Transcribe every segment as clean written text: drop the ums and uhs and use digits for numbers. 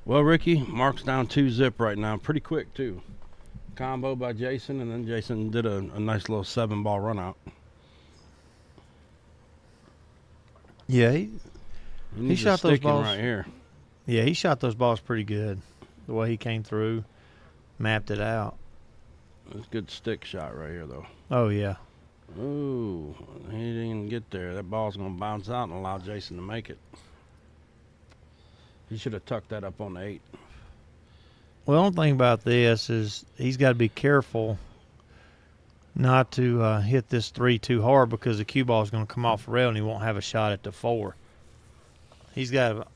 Well, Ricky, Mark's down 2-zip right now. Pretty quick, too. Combo by Jason, and then Jason did a nice little 7-ball run out. Yeah, He shot those balls right here. Yeah, he shot those balls pretty good. The way he came through, mapped it out. That's a good stick shot right here, though. Oh, yeah. Ooh, he didn't even get there. That ball's going to bounce out and allow Jason to make it. He should have tucked that up on the 8. Well, the only thing about this is he's got to be careful not to hit this 3 too hard, because the cue ball is going to come off the rail and he won't have a shot at the 4. He's got to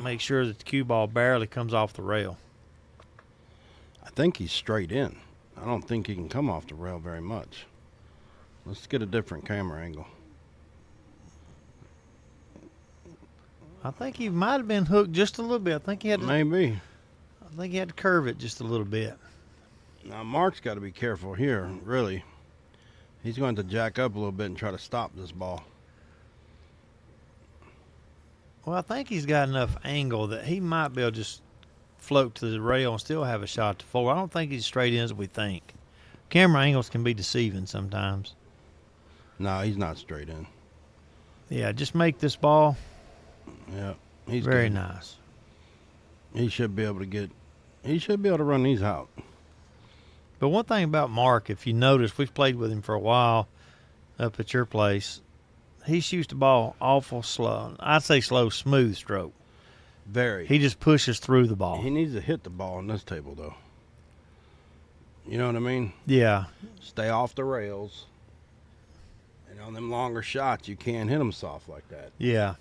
make sure that the cue ball barely comes off the rail. I think he's straight in. I don't think he can come off the rail very much. Let's get a different camera angle. I think he might have been hooked just a little bit. I think he had to curve it just a little bit. Now, Mark's got to be careful here, really. He's going to jack up a little bit and try to stop this ball. Well, I think he's got enough angle that he might be able to just float to the rail and still have a shot to 4. I don't think he's straight in as we think. Camera angles can be deceiving sometimes. No, he's not straight in. Yeah, just make this ball He's very good. nice. He should be able to run these out. But one thing about Mark, if you notice, we've played with him for a while up at your place. He shoots the ball awful slow. I'd say slow, smooth stroke. Very. He just pushes through the ball. He needs to hit the ball on this table, though. You know what I mean? Yeah. Stay off the rails. And on them longer shots, you can't hit them soft like that. Yeah.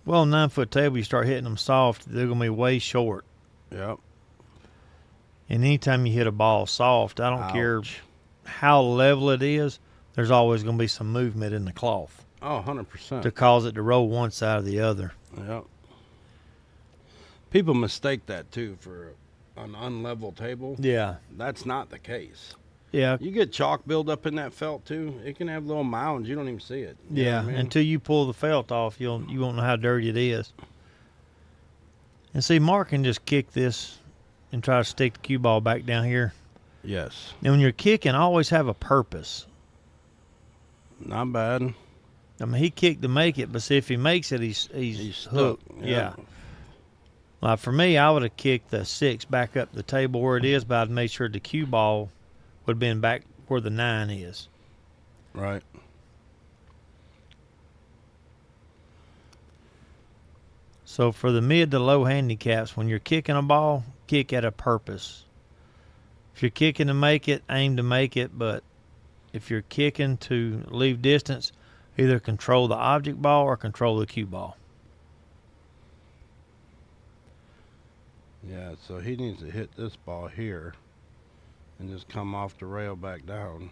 Well, 9-foot table, you start hitting them soft, they're going to be way short. Yep. And anytime you hit a ball soft, I don't Ouch. care how level it is, there's always going to be some movement in the cloth. Oh, 100%. To cause it to roll one side or the other. Yep. People mistake that, too, for an unlevel table. Yeah. That's not the case. Yeah. You get chalk buildup in that felt, too. It can have little mounds. You don't even see it. You know Yeah. what I mean? Until you pull the felt off, you won't know how dirty it is. And see, Mark can just kick this and try to stick the cue ball back down here. Yes. And when you're kicking, always have a purpose. Not bad. I mean, he kicked to make it, but see, if he makes it, he's hooked. Stuck. Yeah. Like for me, I would have kicked the 6 back up the table where it is, but I'd made sure the cue ball would have been back where the 9 is. Right. So for the mid to low handicaps, when you're kicking a ball, kick at a purpose. If you're kicking to make it, aim to make it, but if you're kicking to leave distance, either control the object ball or control the cue ball. Yeah, so he needs to hit this ball here and just come off the rail back down.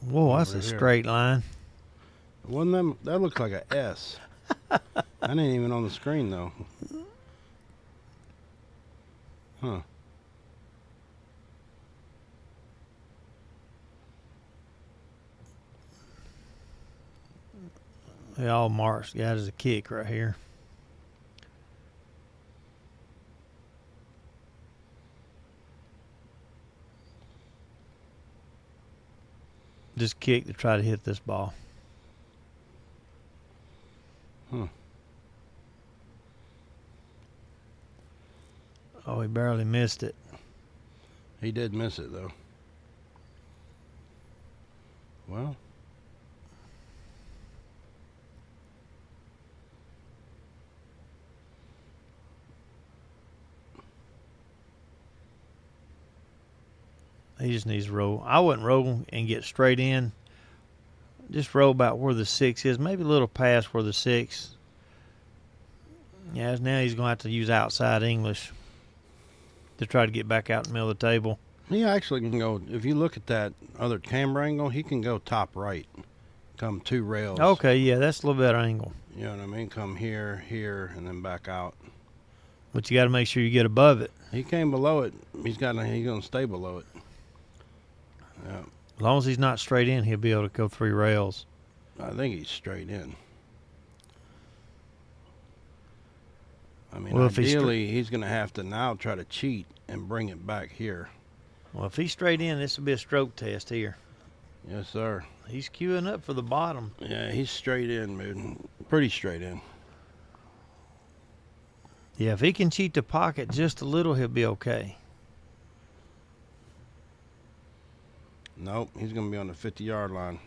Whoa, that's Over a here. straight line. That looks like a S. That ain't even on the screen, though. Huh. Yeah, all Mark's got is a kick right here. Just kick to try to hit this ball. Huh. Oh, he barely missed it. He did miss it, though. Well. He just needs to roll. I wouldn't roll and get straight in. Just roll about where the 6 is, maybe a little past where the 6. Yeah, now he's going to have to use outside English to try to get back out in the middle of the table. He actually can go, if you look at that other camera angle, he can go top right. Come 2 rails. Okay, yeah, that's a little better angle. You know what I mean? Come here, here, and then back out. But you got to make sure you get above it. He came below it. He's going to stay below it. Yeah. As long as he's not straight in, he'll be able to go 3 rails. I think he's straight in. I mean, Well, if he's ideally, he's going to have to now try to cheat and bring it back here. Well, if he's straight in, this will be a stroke test here. Yes, sir. He's queuing up for the bottom. Yeah, he's straight in, man. Pretty straight in. Yeah, if he can cheat the pocket just a little, he'll be okay. Nope, he's going to be on the 50-yard line.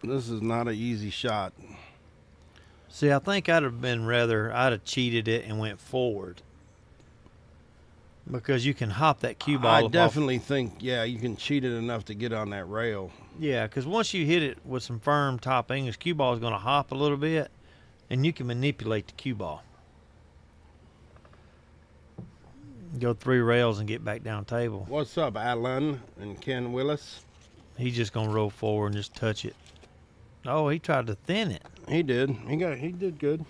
This is not an easy shot. See, I think I'd have cheated it and went forward. Because you can hop that cue ball. I definitely think, yeah, you can cheat it enough to get on that rail. Yeah, because once you hit it with some firm top English, cue ball is going to hop a little bit, and you can manipulate the cue ball. Go 3 rails and get back down table. What's up, Alan and Ken Willis? He's just going to roll forward and just touch it. Oh, he tried to thin it. He did. He did good.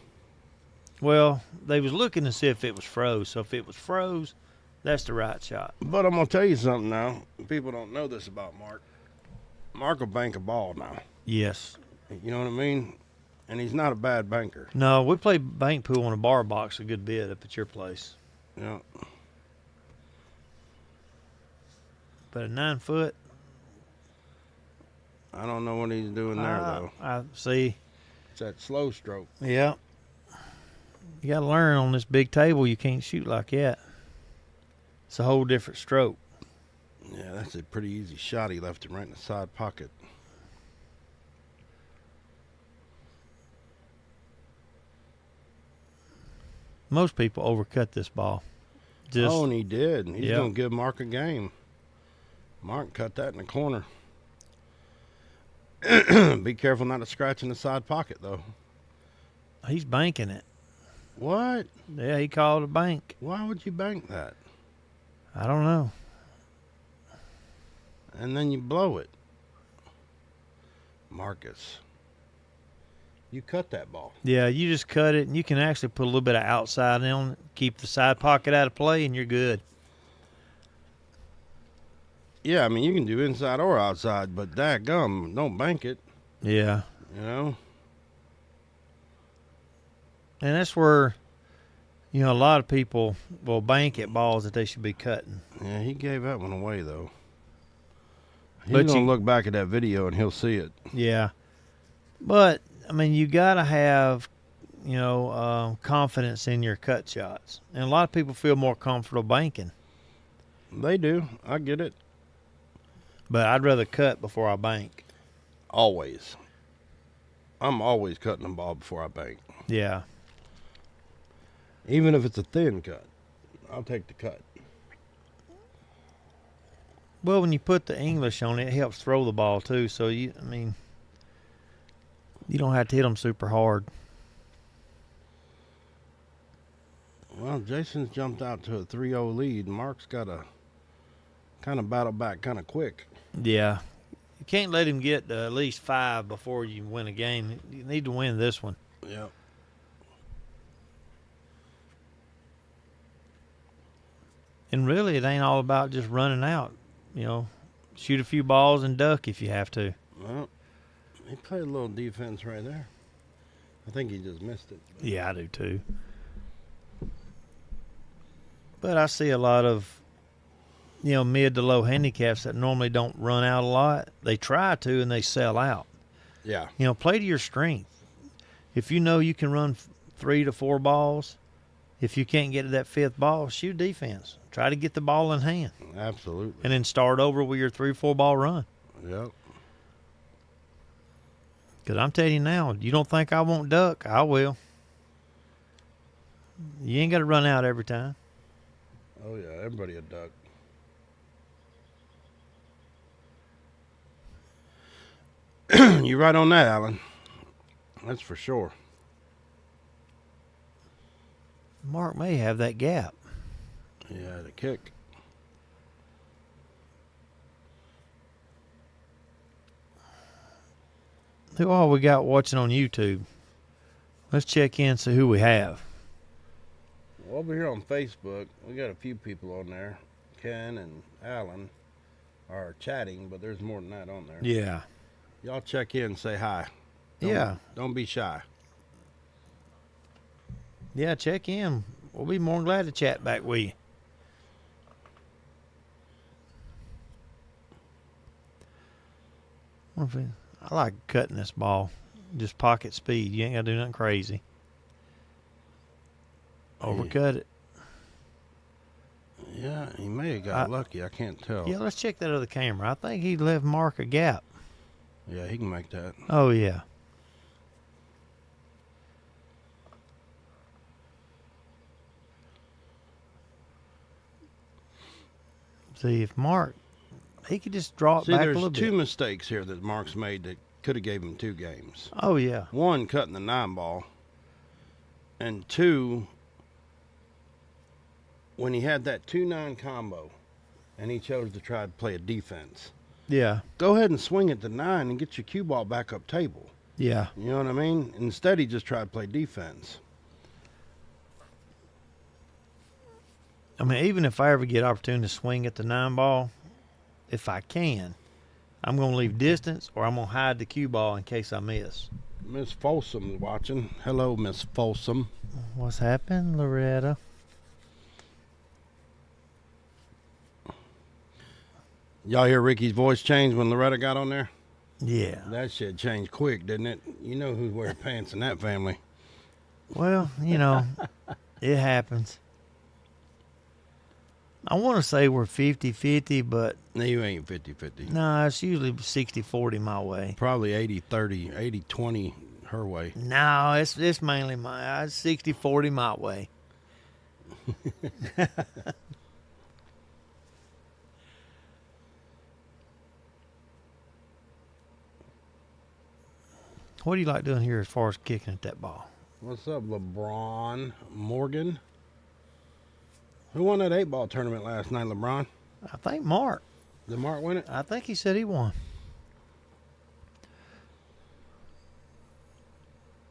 Well, they was looking to see if it was froze. So if it was froze, that's the right shot. But I'm going to tell you something now. People don't know this about Mark. Mark will bank a ball now. Yes. You know what I mean? And he's not a bad banker. No, we play bank pool on a bar box a good bit up at your place. Yeah. But a 9-foot. I don't know what he's doing there, though. I see. It's that slow stroke. Yeah. You got to learn on this big table, you can't shoot like that. It's a whole different stroke. Yeah, that's a pretty easy shot. He left it right in the side pocket. Most people overcut this ball. Oh, and he did. He's Yep. going to give Mark a game. Mark cut that in the corner. Be careful not to scratch in the side pocket, though. He's banking it. What? Yeah, he called a bank. Why would you bank that? I don't know. And then you blow it. Marcus, you cut that ball. Yeah, you just cut it, and you can actually put a little bit of outside on it, keep the side pocket out of play, and you're good. Yeah, I mean, you can do inside or outside, but dadgum, don't bank it, Yeah. you know? And that's where, a lot of people will bank at balls that they should be cutting. Yeah, he gave that one away, though. He's But going to look back at that video, and he'll see it. Yeah. But, I mean, you got to have, confidence in your cut shots. And a lot of people feel more comfortable banking. They do. I get it. But I'd rather cut before I bank. Always. I'm always cutting the ball before I bank. Yeah. Even if it's a thin cut, I'll take the cut. Well, when you put the English on it, it helps throw the ball too. So, you don't have to hit them super hard. Well, Jason's jumped out to a 3-0 lead. Mark's got to kind of battle back kind of quick. Yeah. You can't let him get at least 5 before you win a game. You need to win this one. Yep. And really, it ain't all about just running out. Shoot a few balls and duck if you have to. Well, he played a little defense right there. I think he just missed it. Yeah, I do too. But I see a lot of, mid to low handicaps that normally don't run out a lot. They try to and they sell out. Yeah. Play to your strength. If you know you can run 3 to 4 balls, if you can't get to that 5th ball, shoot defense. Try to get the ball in hand. Absolutely. And then start over with your 3-4 ball run. Yep. Because I'm telling you now, you don't think I won't duck, I will. You ain't got to run out every time. Oh, yeah. Everybody a duck. You're right on that, Alan. That's for sure. Mark may have that gap. Yeah, the kick. Who all we got watching on YouTube? Let's check in and see who we have. Over here on Facebook, we got a few people on there. Ken and Alan are chatting, but there's more than that on there. Yeah. Y'all check in and say hi. Yeah. Don't be shy. Yeah, check in. We'll be more than glad to chat back with you. I like cutting this ball. Just pocket speed. You ain't got to do nothing crazy. Overcut it. Yeah, he may have got lucky. I can't tell. Yeah, let's check that other camera. I think he left Mark a gap. Yeah, he can make that. Oh, yeah. See, if Mark, he could just draw it back a little bit. There's two mistakes here that Mark's made that could have gave him 2 games. Oh, yeah. One, cutting the 9 ball. And 2, when he had that 2-9 combo and he chose to try to play a defense. Yeah. Go ahead and swing at the 9 and get your cue ball back up table. Yeah. You know what I mean? Instead, he just tried to play defense. I mean, even if I ever get opportunity to swing at the 9 ball, if I can, I'm going to leave distance or I'm going to hide the cue ball in case I miss. Miss Folsom's watching. Hello, Miss Folsom. What's happened, Loretta? Y'all hear Ricky's voice change when Loretta got on there? Yeah. That shit changed quick, didn't it? You know who's wearing pants in that family. Well, you know, it happens. I want to say we're 50-50, but... No, you ain't 50-50. No, it's usually 60-40 my way. Probably 80-30, 80-20 her way. No, it's mainly my 60-40 my way. What do you like doing here as far as kicking at that ball? What's up, LeBron Morgan? Who won that 8-ball tournament last night, LeBron? I think Mark. Did Mark win it? I think he said he won.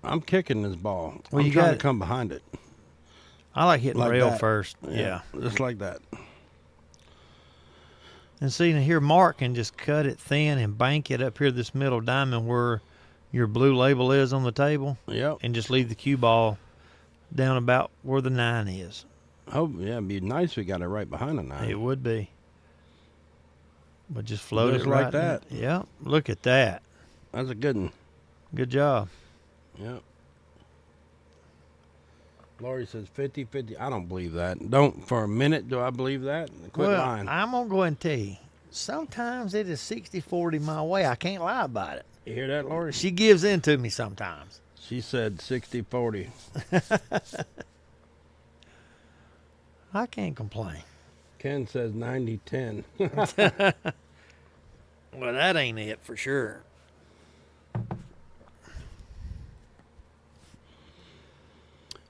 I'm kicking this ball. Well, I'm you trying got to come behind it. I like hitting Like rail that. first. Yeah. Just like that. And see, now here Mark can just cut it thin and bank it up here this middle diamond where your blue label is on the table. Yep. And just leave the cue ball down about where the 9 is. Oh, yeah, it'd be nice if we got it right behind the 9. It would be. But just float Just it like right that. Yeah. Look at that. That's a good one. Good job. Yep. Lori says 50-50. I don't believe that. Don't for a minute do I believe that. Quit lying. I'm going to go ahead and tell you. Sometimes it is 60-40 my way. I can't lie about it. You hear that, Lori? She gives in to me sometimes. She said 60-40. I can't complain. Ken says 90-10. Well, that ain't it for sure.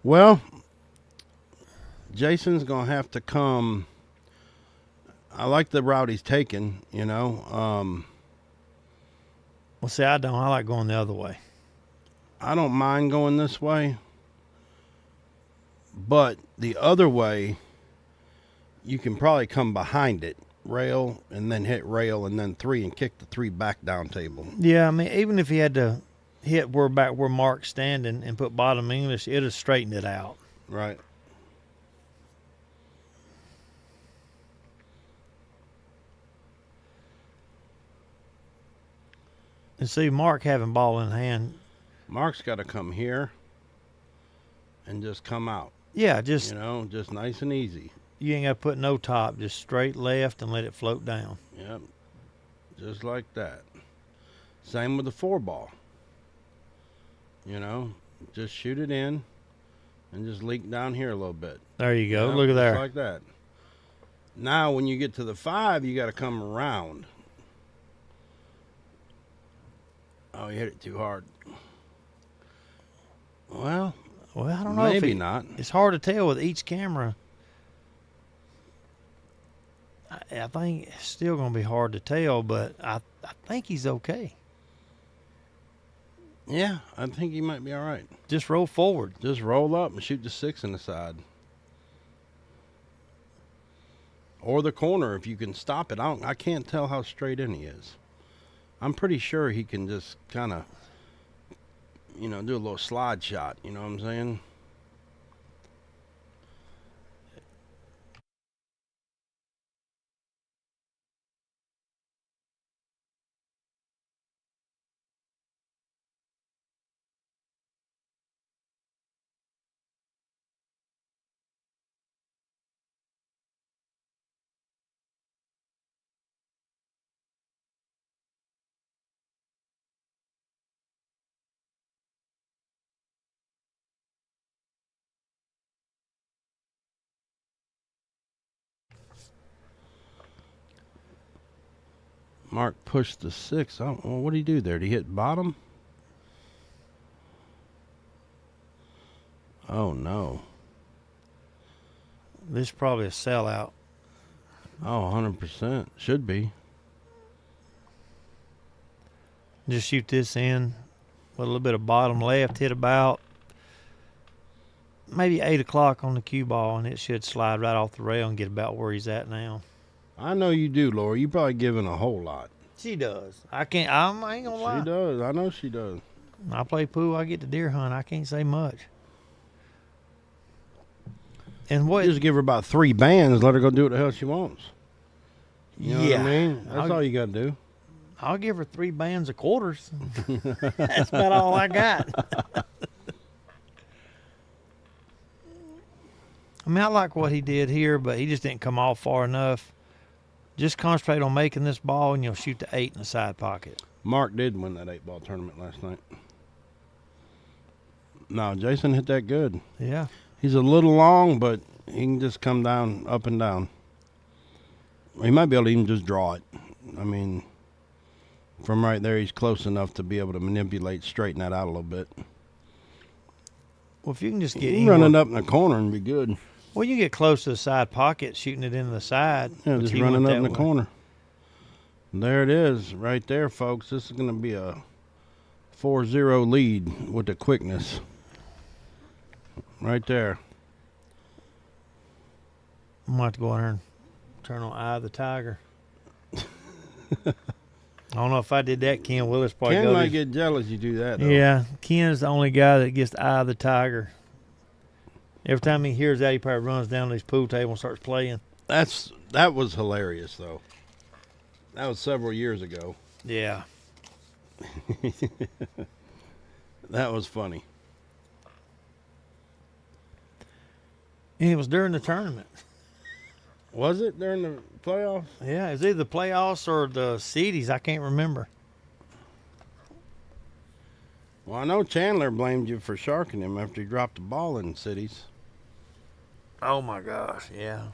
Well, Jason's going to have to come. I like the route he's taking, you know. Well, see, I don't. I like going the other way. I don't mind going this way. But the other way, you can probably come behind it, rail, and then hit rail, and then 3, and kick the 3 back down table. Yeah, I mean, even if he had to hit back where Mark's standing and put bottom English, it'd have straightened it out. Right. And see, Mark having ball in hand. Mark's got to come here and just come out. Yeah, just, you know, just nice and easy. You ain't got to put no top, just straight left and let it float down. Yep. Just like that. Same with the 4-ball. You know, just shoot it in and just leak down here a little bit. There you go. You know, look at just there. like that. Now, when you get to the 5, you got to come around. Oh, you hit it too hard. Well, I don't know. Maybe not. It's hard to tell with each camera. I think it's still going to be hard to tell, but I think he's okay. Yeah, I think he might be all right. Just roll forward. Just roll up and shoot the 6 in the side. Or the corner if you can stop it. I can't tell how straight in he is. I'm pretty sure he can just kind of, you know, do a little slide shot. You know what I'm saying? Mark pushed the 6. Well, what did he do there? Did he hit bottom? Oh, no. This is probably a sellout. Oh, 100%. Should be. Just shoot this in with a little bit of bottom left. Hit about maybe 8 o'clock on the cue ball, and it should slide right off the rail and get about where he's at now. I know you do, Laura. You probably giving a whole lot. She does. I ain't gonna lie. She does. I know she does. I play pool. I get to deer hunt. I can't say much. And what? Just give her about 3 bands. Let her go do what the hell she wants. You know yeah. what I mean? That's all you got to do. I'll give her 3 bands of quarters. That's about all I got. I mean, I like what he did here, but he just didn't come off far enough. Just concentrate on making this ball, and you'll shoot the 8 in the side pocket. Mark did win that 8-ball tournament last night. No, Jason hit that good. Yeah. He's a little long, but he can just come down, up and down. He might be able to even just draw it. I mean, from right there, he's close enough to be able to manipulate, straighten that out a little bit. Well, if you can just get Run it up in the corner and be good. Well, you get close to the side pocket, shooting it into the side. Yeah, just run it up in the corner. There it is, right there, folks. This is going to be a 4-0 lead with the quickness. Right there. I'm going to have to go in there and turn on Eye of the Tiger. I don't know if I did that, Ken Willis probably Ken might get jealous you do that, though. Yeah, Ken's the only guy that gets the Eye of the Tiger. Every time he hears that, he probably runs down to his pool table and starts playing. That was hilarious, though. That was several years ago. Yeah. That was funny. And it was during the tournament. Was it during the playoffs? Yeah, it was either the playoffs or the Cities. I can't remember. Well, I know Chandler blamed you for sharking him after he dropped the ball in Cities. Oh, my gosh, yeah.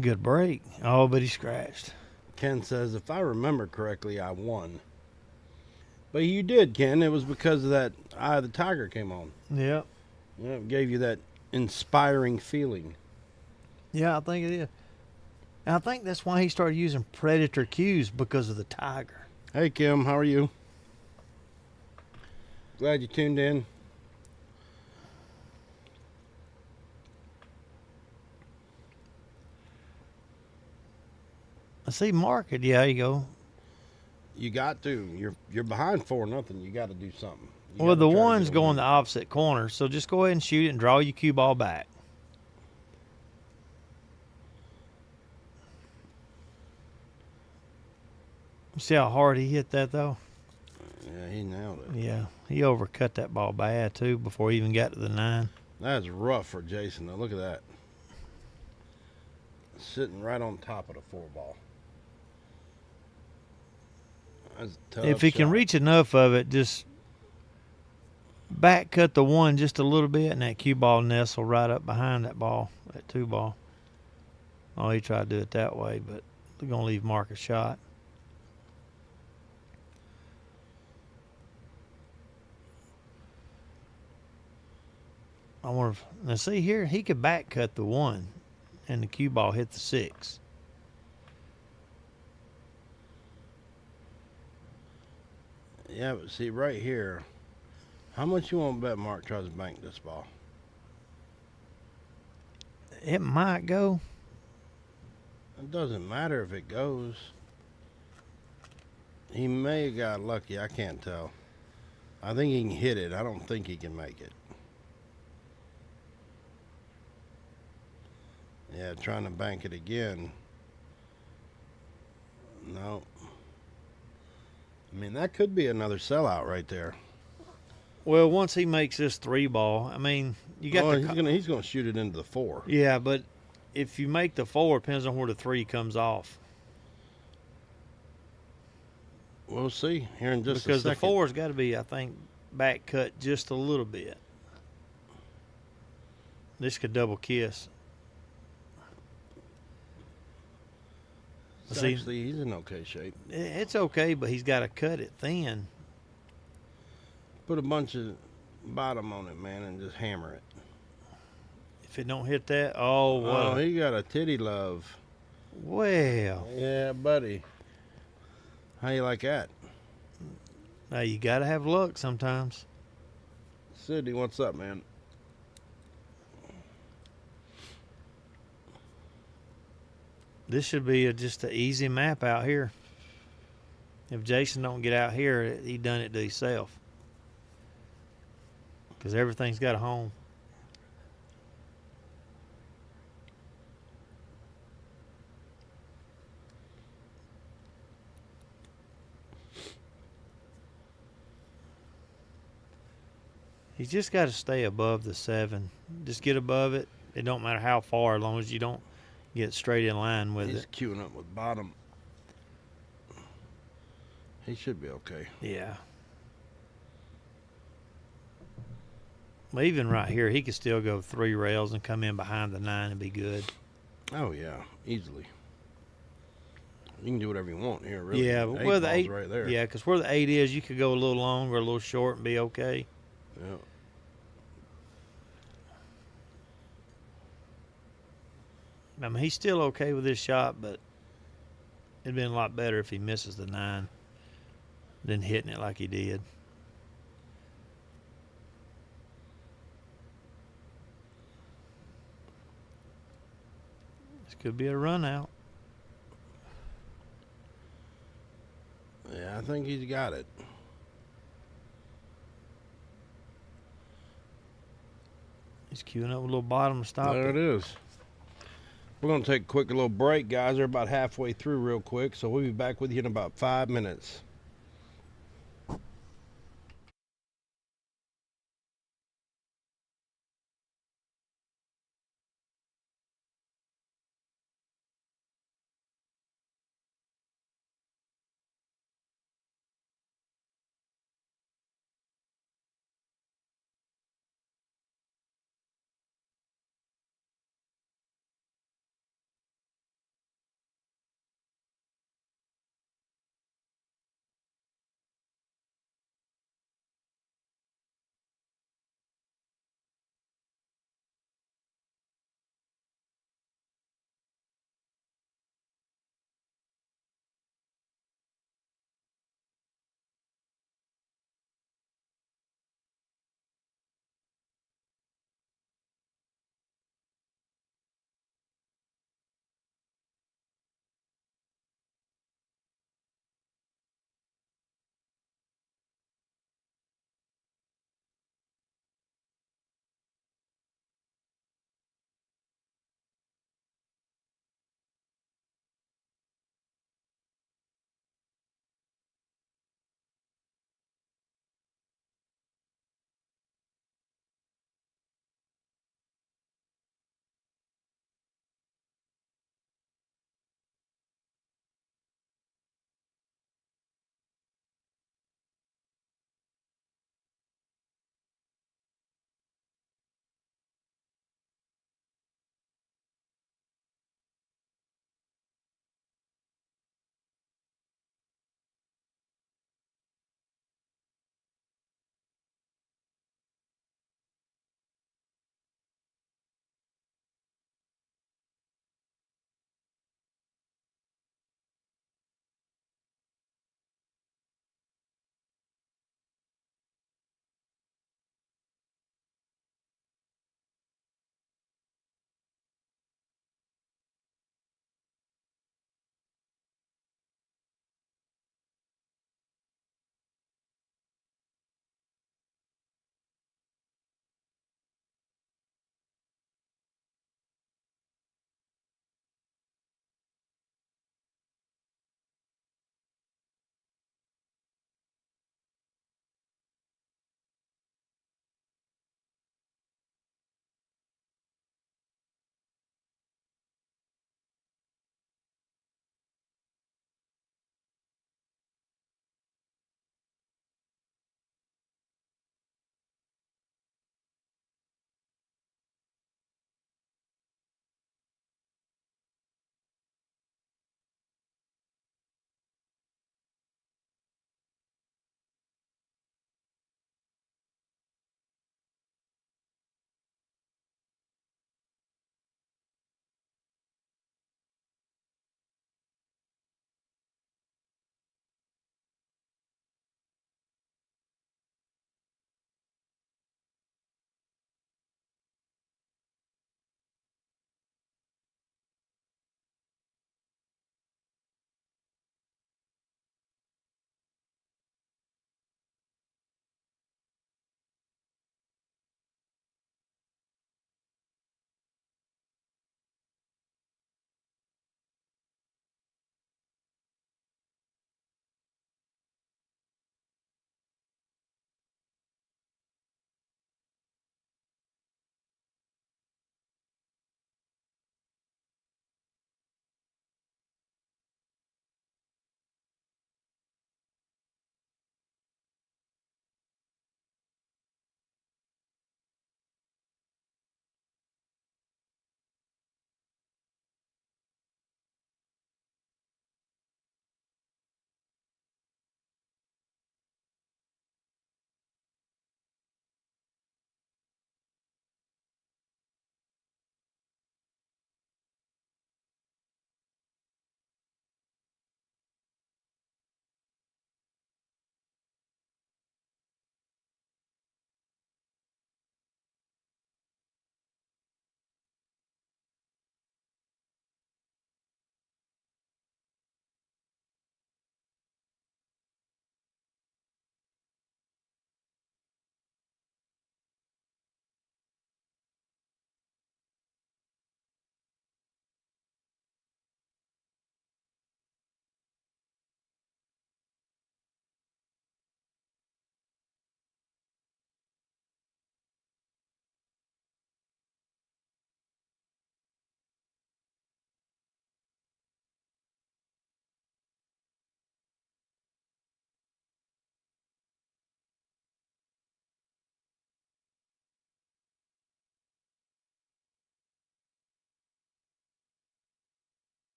Good break. Oh, but he scratched. Ken says, if I remember correctly, I won. But you did, Ken. It was because of that Eye of the Tiger came on. Yep. Yeah, it gave you that inspiring feeling. Yeah, I think it is. And I think that's why he started using predator cues, because of the tiger. Hey, Kim, how are you? Glad you tuned in. I see market. Yeah, you go. You got to. You're behind 4-0. You got to do something. Well, the one's going the opposite corner, so just go ahead and shoot it and draw your cue ball back. See how hard he hit that, though? Yeah, he nailed it. Yeah, he overcut that ball bad, too, before he even got to the 9. That's rough for Jason, though. Look at that. Sitting right on top of the 4-ball. That's a tough If he can shot. reach enough of it, just back cut the 1 just a little bit, and that cue ball nestle right up behind that ball, that 2-ball. Oh, he tried to do it that way, but they're going to leave Mark a shot. I wonder if, now see here, he could back cut the 1, and the cue ball hit the 6. Yeah, but see, right here, how much you want to bet Mark tries to bank this ball? It might go. It doesn't matter if it goes. He may have got lucky. I can't tell. I think he can hit it. I don't think he can make it. Yeah, trying to bank it again. No. I mean, that could be another sellout right there. Well, once he makes this 3-ball, I mean, you got he's gonna shoot it into the 4. Yeah, but if you make the 4, it depends on where the 3 comes off. We'll see here in just a Because second. the 4's got to be, I think, back cut just a little bit. This could double kiss. See, Actually, he's in okay shape. it's okay, but he's got to cut it thin. Put a bunch of bottom on it, man, and just hammer it. If it don't hit that, oh, what? Oh, he got a titty love. Well, Yeah, buddy. How you like that? now you got to have luck sometimes. Sydney, what's up, man? This should be just an easy map out here. If Jason don't get out here, he done it to himself. Because everything's got a home. He's just got to stay above the 7. Just get above it. It don't matter how far, as long as you don't get straight in line with He's it. queuing up with bottom. He should be okay. Yeah. Well, even right here, he could still go 3 rails and come in behind the 9 and be good. Oh yeah, easily. You can do whatever you want here, really. Yeah, but where the 8 right there. Yeah, because where the 8 is, you could go a little long or a little short and be okay. Yeah. I mean, he's still okay with this shot, but it'd been a lot better if he misses the 9 than hitting it like he did. This could be a run out. Yeah, I think he's got it. He's queuing up a little bottom to stop There it. it is. We're going to take a quick little break, guys. We're about halfway through real quick, so we'll be back with you in about 5 minutes.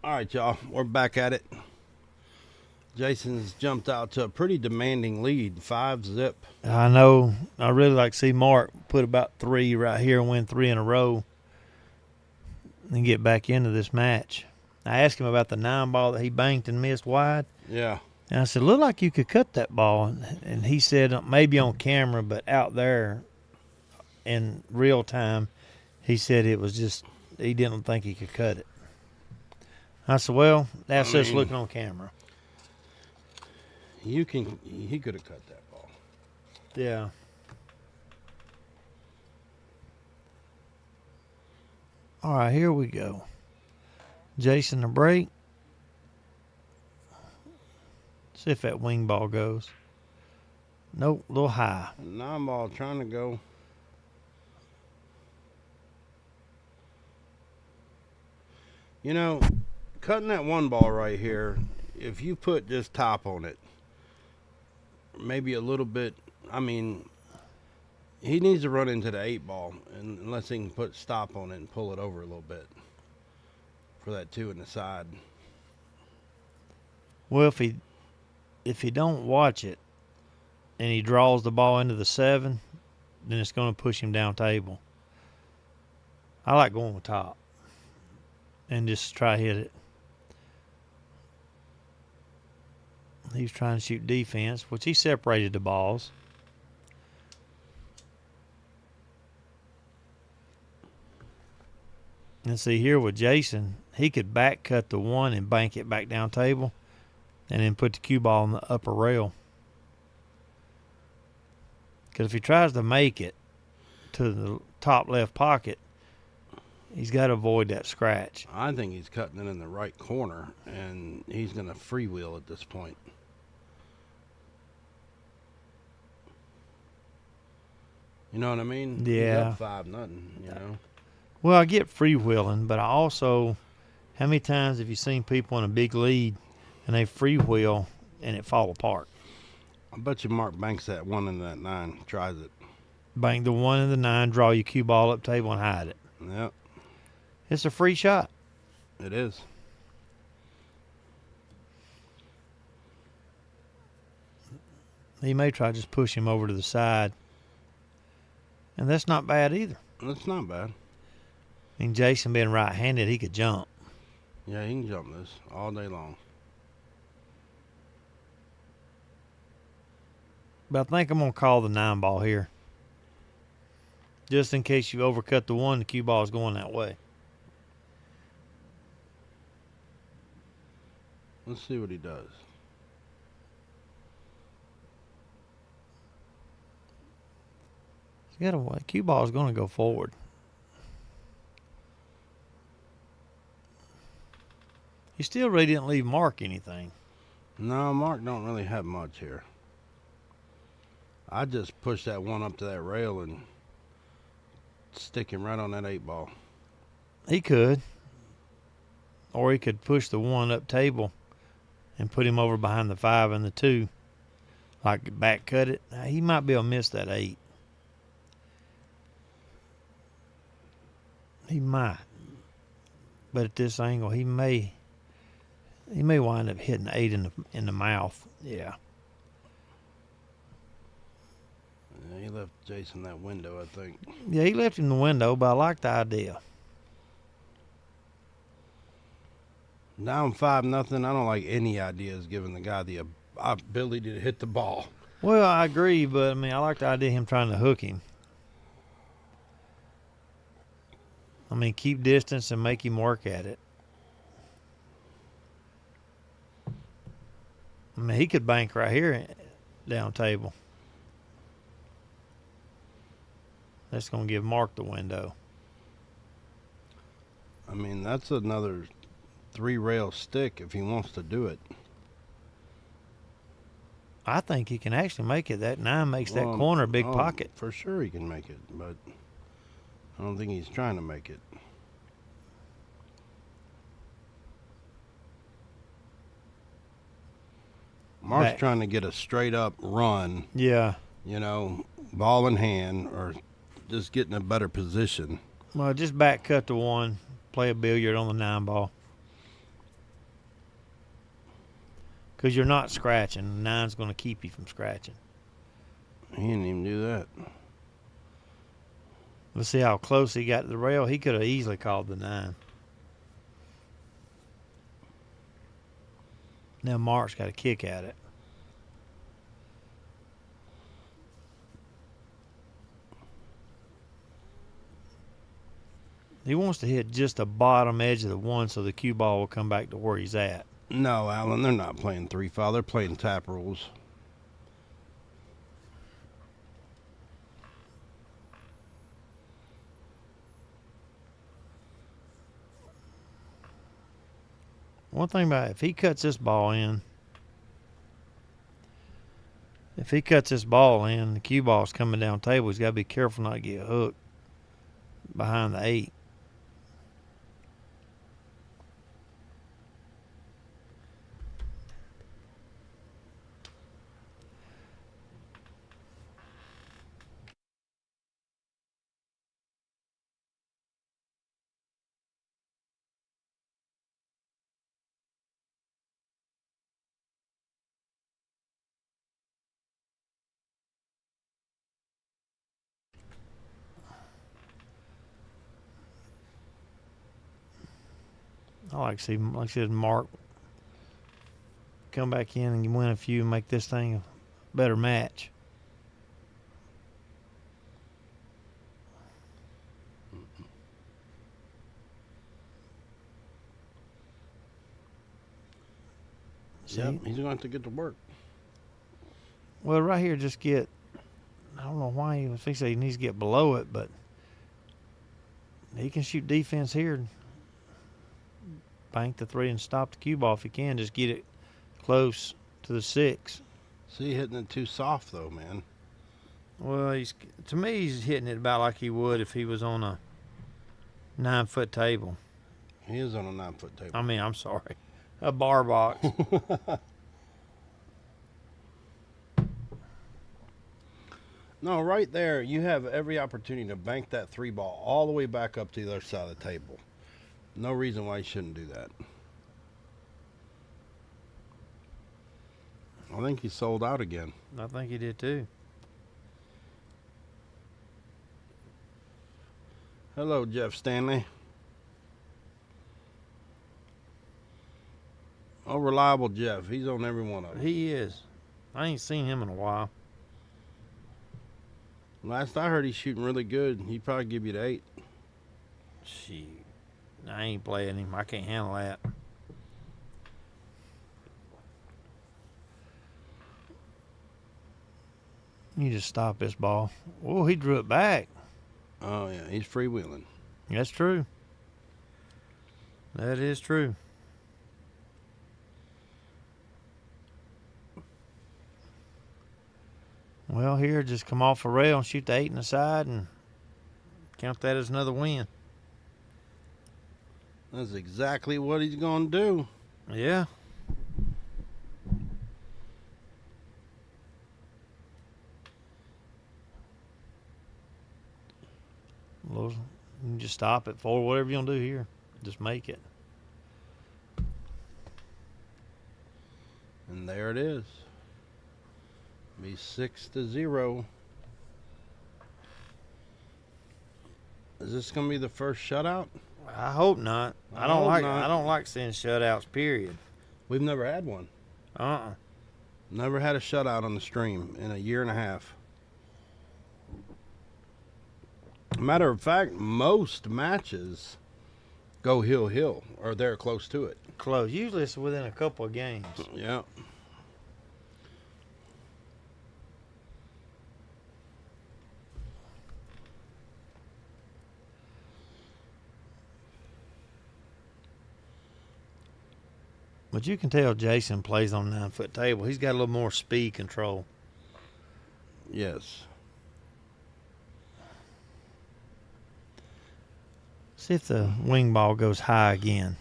All right, y'all. We're back at it. Jason's jumped out to a pretty demanding lead, 5-0. I know. I really like to see Mark put about 3 right here and win 3 in a row and get back into this match. I asked him about the 9 ball that he banked and missed wide. Yeah. And I said, look like you could cut that ball. And he said, maybe on camera, but out there in real time, he said it was just, he didn't think he could cut it. I said, well, that's just looking on camera. He could have cut that ball. Yeah. All right, here we go. Jason to break. See if that wing ball goes. Nope, a little high. 9 ball trying to go. You know, cutting that 1 ball right here, if you put just top on it, maybe a little bit, I mean, he needs to run into the 8 ball, and unless he can put stop on it and pull it over a little bit for that 2 in the side. Well, if he don't watch it and he draws the ball into the 7, then it's going to push him down table. I like going with top and just try hit it. He's trying to shoot defense, which he separated the balls. And see here with Jason, he could back cut the 1 and bank it back down table and then put the cue ball on the upper rail. Because if he tries to make it to the top left pocket, he's got to avoid that scratch. I think he's cutting it in the right corner, and he's going to freewheel at this point. You know what I mean? Yeah. He's up 5-0, you know? Well, I get freewheeling, but I also, how many times have you seen people in a big lead and they freewheel and it fall apart? I bet you Mark banks that 1 and that 9, tries it. Bank the 1 and the 9, draw your cue ball up table and hide it. Yep. It's a free shot. It is. He may try to just push him over to the side. And that's not bad either. That's not bad. I mean, Jason being right-handed, he could jump. Yeah, he can jump this all day long. But I think I'm going to call the 9 ball here. Just in case you overcut the 1, the cue ball is going that way. Let's see what he does. He's got a cue ball is going to go forward. He still really didn't leave Mark anything. No, Mark don't really have much here. I just push that 1 up to that rail and stick him right on that 8 ball. He could. Or he could push the 1 up table and put him over behind the 5 and the 2. Like back cut it. He might be able to miss that 8. He might. But at this angle, he may wind up hitting 8 in the mouth. Yeah. He left Jason that window, I think. Yeah, he left him the window, but I like the idea. Down 5-0. I don't like any ideas giving the guy the ability to hit the ball. Well, I agree, but I mean, I like the idea of him trying to hook him. I mean, keep distance and make him work at it. I mean, he could bank right here down table. That's going to give Mark the window. I mean, that's another 3-rail stick if he wants to do it. I think he can actually make it. That 9 makes that corner a big pocket. For sure he can make it, but I don't think he's trying to make it. Mark's trying to get a straight up run. Yeah. You know, ball in hand or just get in a better position. Well, just back cut to 1, play a billiard on the 9 ball. Because you're not scratching. 9's going to keep you from scratching. He didn't even do that. Let's see how close he got to the rail. He could have easily called the 9. Now Mark's got a kick at it. He wants to hit just the bottom edge of the 1 so the cue ball will come back to where he's at. No, Alan, they're not playing 3-foul. They're playing tap rules. One thing about it, if he cuts this ball in, the cue ball's coming down table, he's got to be careful not to get hooked behind the 8. I like to see, like I said, Mark come back in and win a few and make this thing a better match. Yep, he's going to have to get to work. Well, right here, just get, I don't know why he thinks he needs to get below it, but he can shoot defense here. Bank the 3 and stop the cue ball if he can. Just get it close to the 6. See, hitting it too soft, though, man. Well, to me, he's hitting it about like he would if he was on a 9-foot table. He is on a 9-foot table. I mean, I'm sorry. A bar box. No, right there, you have every opportunity to bank that 3 ball all the way back up to the other side of the table. No reason why you shouldn't do that. I think he sold out again. I think he did too. Hello, Jeff Stanley. Oh, reliable Jeff. He's on every one of them. He is. I ain't seen him in a while. Last I heard, he's shooting really good. He'd probably give you the 8. Shoot. I ain't playing him. I can't handle that. You just stop this ball. Oh, he drew it back. Oh, yeah. He's freewheeling. That's true. That is true. Well, here, just come off a rail and shoot the 8 in the side and count that as another win. That's exactly what he's going to do. Yeah. Well, you can just stop it for whatever you're going to do here. Just make it. And there it is. Be 6-0. Is this going to be the first shutout? I hope not. I don't like seeing shutouts, period. We've never had one. Never had a shutout on the stream in a year and a half. Matter of fact, most matches go hill, or they're close to it. Close. Usually it's within a couple of games. Yeah. But you can tell Jason plays on a 9-foot table. He's got a little more speed control. Yes. See if the wing ball goes high again.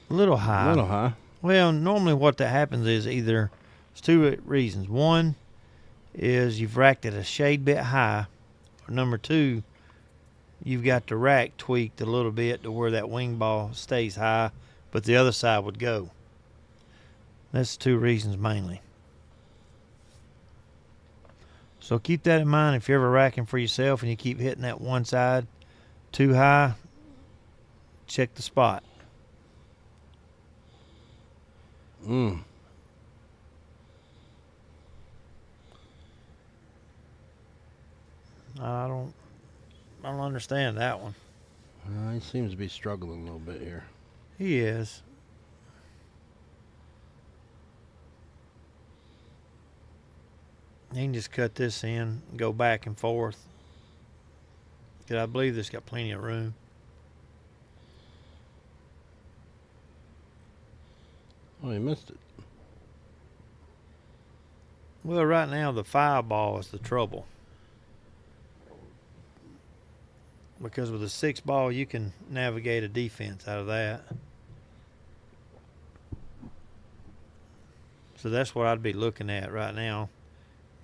A little high. A little high. Well, normally what that happens is either it's 2 reasons. One is you've racked it a shade bit high. Or number 2, you've got the rack tweaked a little bit to where that wing ball stays high, but the other side would go. That's 2 reasons mainly. So keep that in mind if you're ever racking for yourself and you keep hitting that one side too high, check the spot. Mm. I don't understand that one. He seems to be struggling a little bit here. He is. He can just cut this in and go back and forth. Because I believe this got plenty of room. Oh, he missed it. Well, right now the 5 ball is the trouble. Because with a 6 ball, you can navigate a defense out of that. So that's what I'd be looking at right now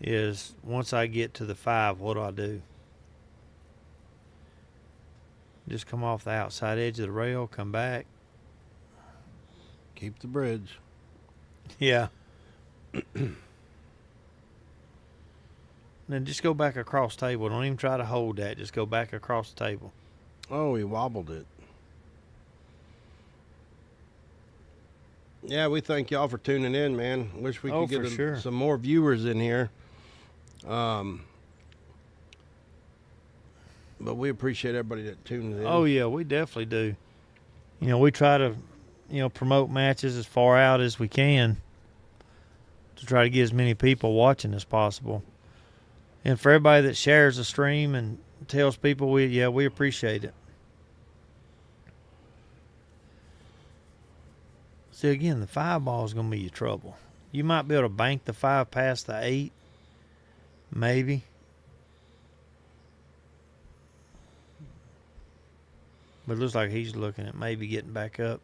is once I get to the 5, what do I do? Just come off the outside edge of the rail, come back. Keep the bridge. Yeah. Then just go back across table. Don't even try to hold that. Just go back across the table. Oh, he wobbled it. Yeah, we thank y'all for tuning in, man. Wish we could get some more viewers in here. But we appreciate everybody that tunes in. Oh, yeah, we definitely do. You know, we try to, promote matches as far out as we can to try to get as many people watching as possible. And for everybody that shares the stream and tells people, we appreciate it. See, again, the 5 ball is going to be your trouble. You might be able to bank the 5 past the 8, maybe. But it looks like he's looking at maybe getting back up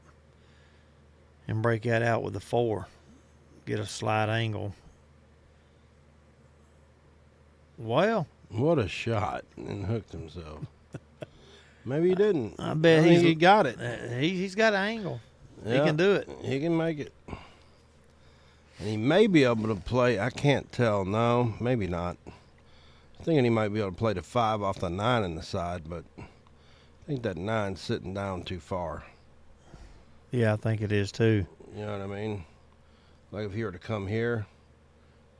and break that out with the 4. Get a slight angle. Well. What a shot. And hooked himself. Maybe he didn't. I bet he got it. He's got an angle. Yeah, he can do it. He can make it. And he may be able to play. I can't tell. No, maybe not. I'm thinking he might be able to play the 5 off the 9 in the side, but I think that 9's sitting down too far. Yeah, I think it is too. You know what I mean? Like if he were to come here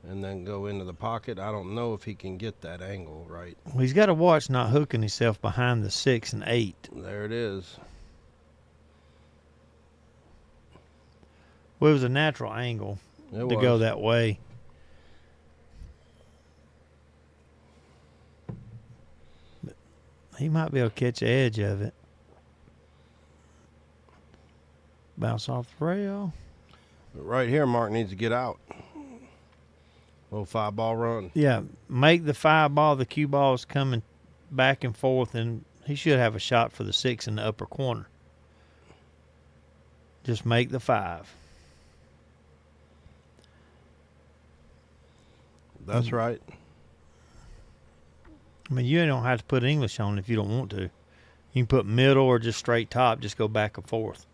and then go into the pocket, I don't know if he can get that angle right. Well, he's got to watch not hooking himself behind the 6 and 8. There it is. Well, it was a natural angle to go that way. But he might be able to catch the edge of it. Bounce off the rail. But right here, Mark needs to get out. Little 5 ball run. Yeah, make the 5 ball. The cue ball is coming back and forth, and he should have a shot for the 6 in the upper corner. Just make the 5. That's right. I mean, you don't have to put English on if you don't want to. You can put middle or just straight top. Just go back and forth.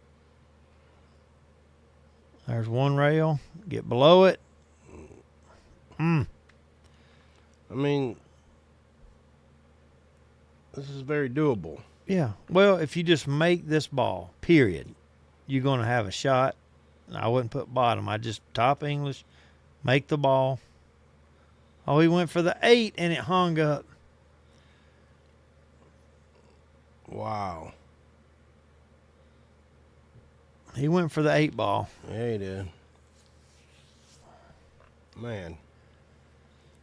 There's one rail. Get below it. I mean, this is very doable. Yeah. Well, if you just make this ball, period, you're going to have a shot. I wouldn't put bottom. I just top English, make the ball. Oh, he went for the 8 and it hung up. Wow. He went for the 8 ball. Yeah, he did. Man.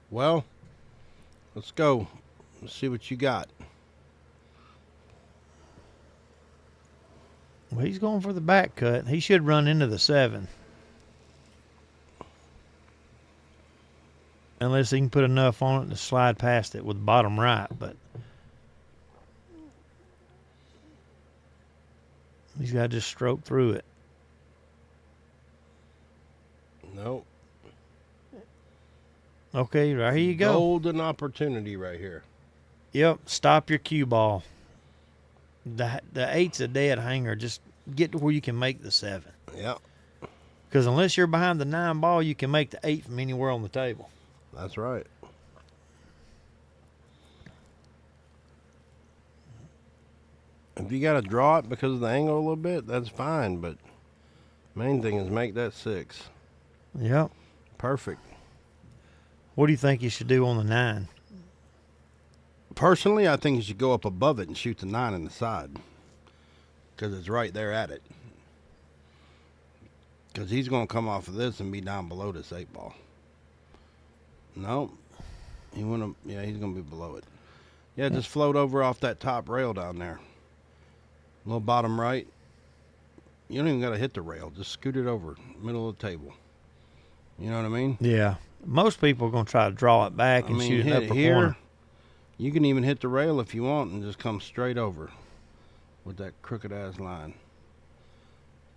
Well, let's go. Let's see what you got. Well, he's going for the back cut. He should run into the 7. Unless he can put enough on it to slide past it with the bottom right, but he's got to just stroke through it. Nope. Okay, right here you go. Golden opportunity right here. Yep, stop your cue ball. The 8's a dead hanger. Just get to where you can make the 7. Yep, Because unless you're behind the 9 ball, you can make the 8 from anywhere on the table. that's right. If you got to draw it because of the angle a little bit, that's fine. But main thing is make that 6. Yep. Perfect. What do you think you should do on the 9? Personally, I think you should go up above it and shoot the 9 in the side. Because it's right there at it. Because he's going to come off of this and be down below this 8 ball. No. He wanna, yeah, he's going to be below it. Yeah, just float over off that top rail down there. Little bottom right. You don't even got to hit the rail. Just scoot it over, middle of the table. You know what I mean? Yeah. Most people are going to try to draw it back and shoot it up the corner. You can even hit the rail if you want and just come straight over with that crooked ass line.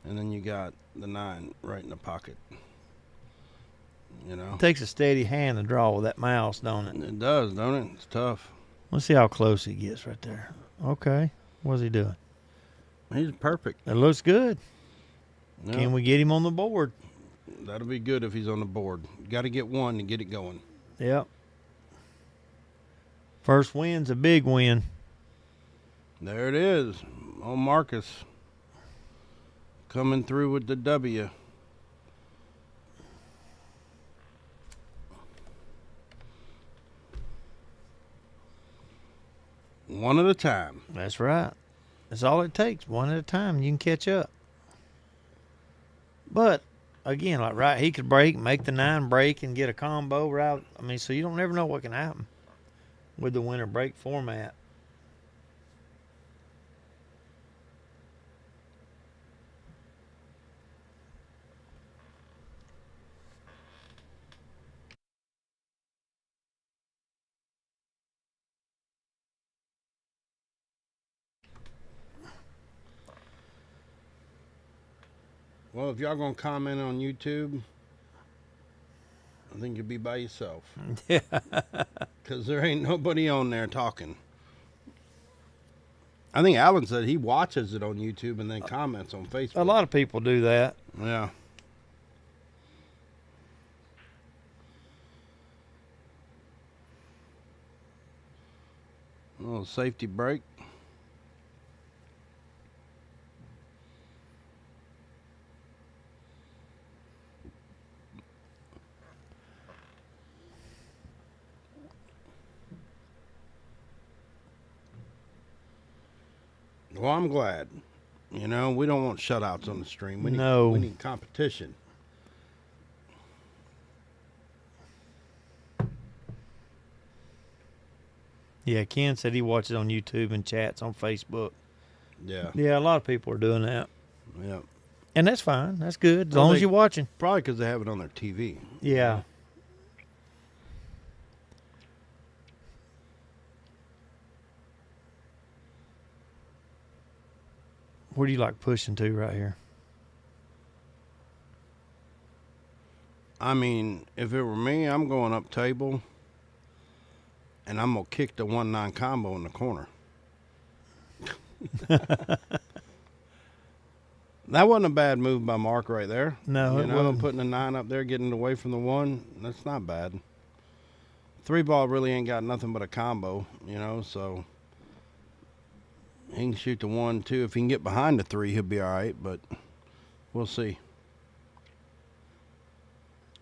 And then you got the 9 right in the pocket. You know? It takes a steady hand to draw with that mouse, don't it? It does, don't it? It's tough. Let's see how close he gets right there. Okay. What's he doing? He's perfect. It looks good. Yeah, Can we get him on the board? that'll be good if he's on the board. Got to get one to get it going. Yep. First win's a big win. There it is. Oh, Marcus coming through with the W. One at a time. That's right. That's all it takes. One at a time. You can catch up. But again, like right, he could break, make the 9 break, and get a combo right. I mean, so you don't never know what can happen with the winner break format. Well, if y'all gonna comment on YouTube, I think you'll be by yourself. Yeah. Because there ain't nobody on there talking. I think Alan said he watches it on YouTube and then comments on Facebook. A lot of people do that. Yeah. A little safety brake. Well, I'm glad. You know, we don't want shutouts on the stream. We need competition. Yeah, Ken said he watches on YouTube and chats on Facebook. Yeah. Yeah, a lot of people are doing that. Yeah. And that's fine. That's good. As Well, long as you're watching. Probably because they have it on their TV. Yeah. Where do you like pushing to right here? I mean, if it were me, I'm going up table, and I'm going to kick the 1-9 combo in the corner. That wasn't a bad move by Mark right there. No, you it know, wasn't. putting a 9 up there, getting away from the 1, that's not bad. 3 ball really ain't got nothing but a combo, you know, so he can shoot the 1, 2. If he can get behind the 3, he'll be all right, but we'll see.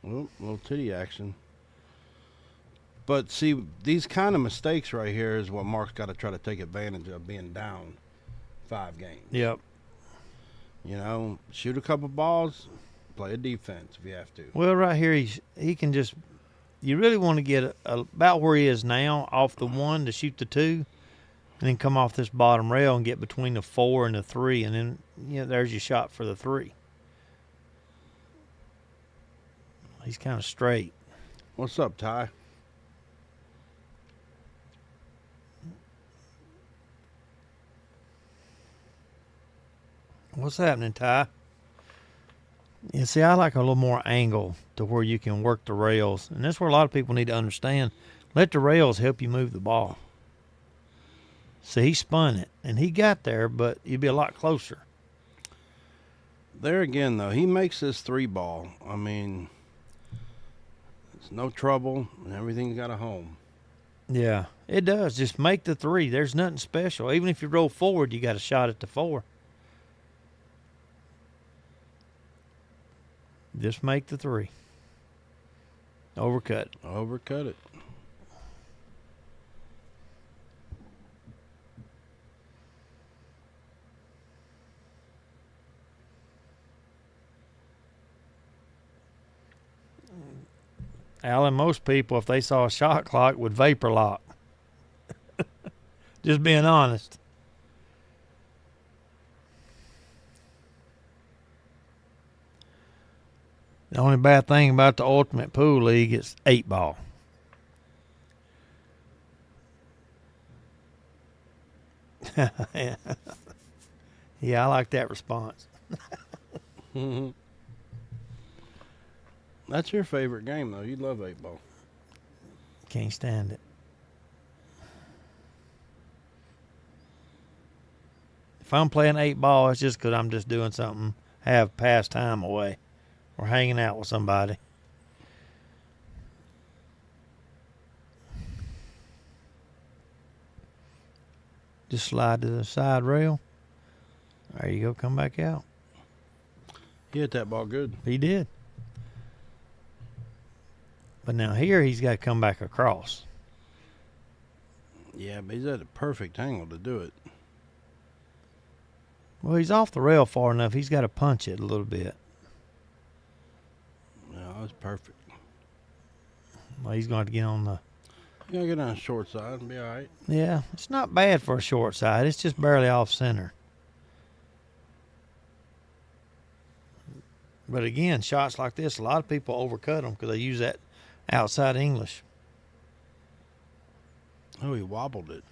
Oh, little titty action. But see, these kind of mistakes right here is what Mark's got to try to take advantage of, being down 5 games. Yep. You know, shoot a couple balls, play a defense if you have to. Well, right here, he can just, you really want to get about where he is now, off the 1 to shoot the 2, and then come off this bottom rail and get between the 4 and the 3, and then, you know, there's your shot for the 3. He's kind of straight. What's up, Ty? What's happening, Ty? You see, I like a little more angle to where you can work the rails. And that's where a lot of people need to understand. Let the rails help you move the ball. See, he spun it, and he got there, but you'd be a lot closer. There again, though, he makes this 3-ball. I mean, it's no trouble, and everything's got a home. Yeah, it does. Just make the 3. There's nothing special. Even if you roll forward, you got a shot at the 4. Just make the 3. Overcut. Overcut it. Alan, most people, if they saw a shot clock, would vapor lock. Just being honest. The only bad thing about the Ultimate Pool League is 8-ball. Yeah, I like that response. That's your favorite game, though. You love 8-ball. Can't stand it. If I'm playing 8-ball, it's just because I'm just doing something, have past time away, or hanging out with somebody. Just slide to the side rail. There you go. Come back out. He hit that ball good. He did. But now here he's got to come back across. Yeah, but he's at a perfect angle to do it. Well, he's off the rail far enough. He's got to punch it a little bit. Yeah, that's perfect. Well, he's going to have to get on the... You gotta get on the short side and be all right. Yeah, it's not bad for a short side. It's just barely off center. But again, shots like this, a lot of people overcut them because they use that outside English. Oh, he wobbled it.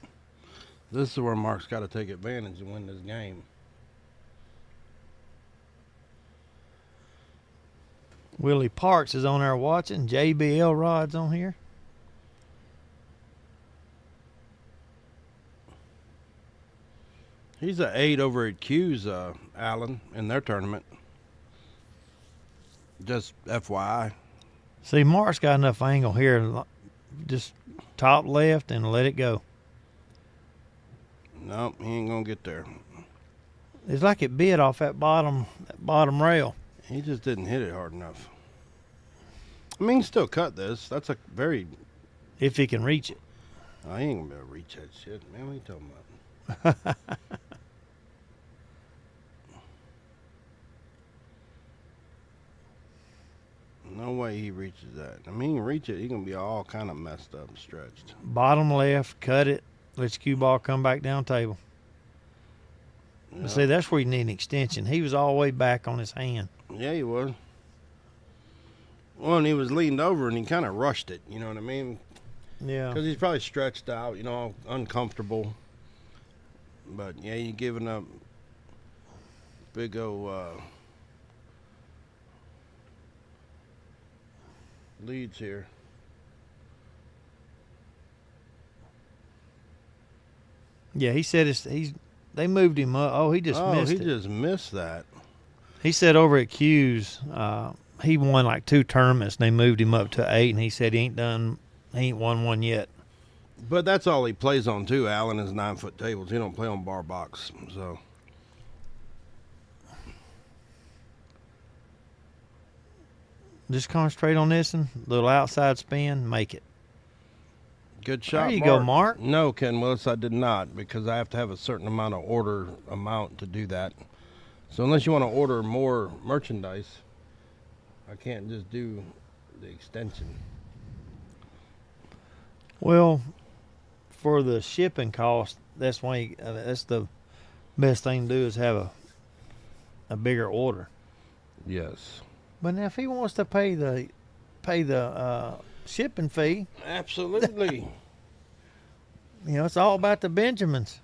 This is where Mark's got to take advantage and win this game. Willie Parks is on there watching. JBL Rod's on here. He's an 8 over at Q's, Allen, in their tournament. Just FYI. See, Mark's got enough angle here. Just top left and let it go. Nope, he ain't gonna get there. It's like it bit off that bottom rail. He just didn't hit it hard enough. I mean, he can still cut this. That's a very... If he can reach it. Oh, he ain't gonna be able to reach that shit. Man, what are you talking about? No way he reaches that. I mean, he can reach it. He can be all kind of messed up and stretched. Bottom left, cut it. Let your cue ball come back down table. Yeah. See, that's where you need an extension. He was all the way back on his hand. Yeah, he was. Well, and he was leaned over and he kind of rushed it. You know what I mean? Yeah. Because he's probably stretched out, you know, uncomfortable. But, yeah, you're giving up big old leads here. Yeah, he said they moved him up. Oh, he just missed it. He just missed that. He said over at Q's, he won like 2 tournaments and they moved him up to 8, and he said he ain't won one yet. But that's all he plays on too, Alan, is 9-foot tables. He don't play on bar box, so. Just concentrate on this and little outside spin, make it. Good shot, There you go, Mark. No, Ken Willis, I did not, because I have to have a certain amount of order amount to do that. So unless you want to order more merchandise, I can't just do the extension. Well, for the shipping cost, that's why that's the best thing to do is have a bigger order. Yes. But now, if he wants to pay the shipping fee, Absolutely. you know, it's all about the Benjamins.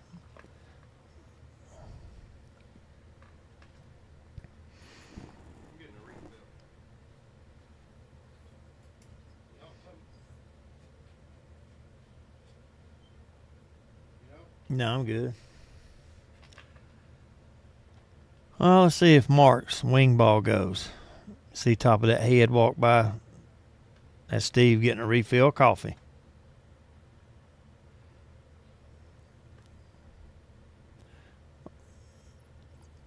No, I'm good. Well, let's see if Mark's wing ball goes. See top of that head walk by. That's Steve getting a refill of coffee.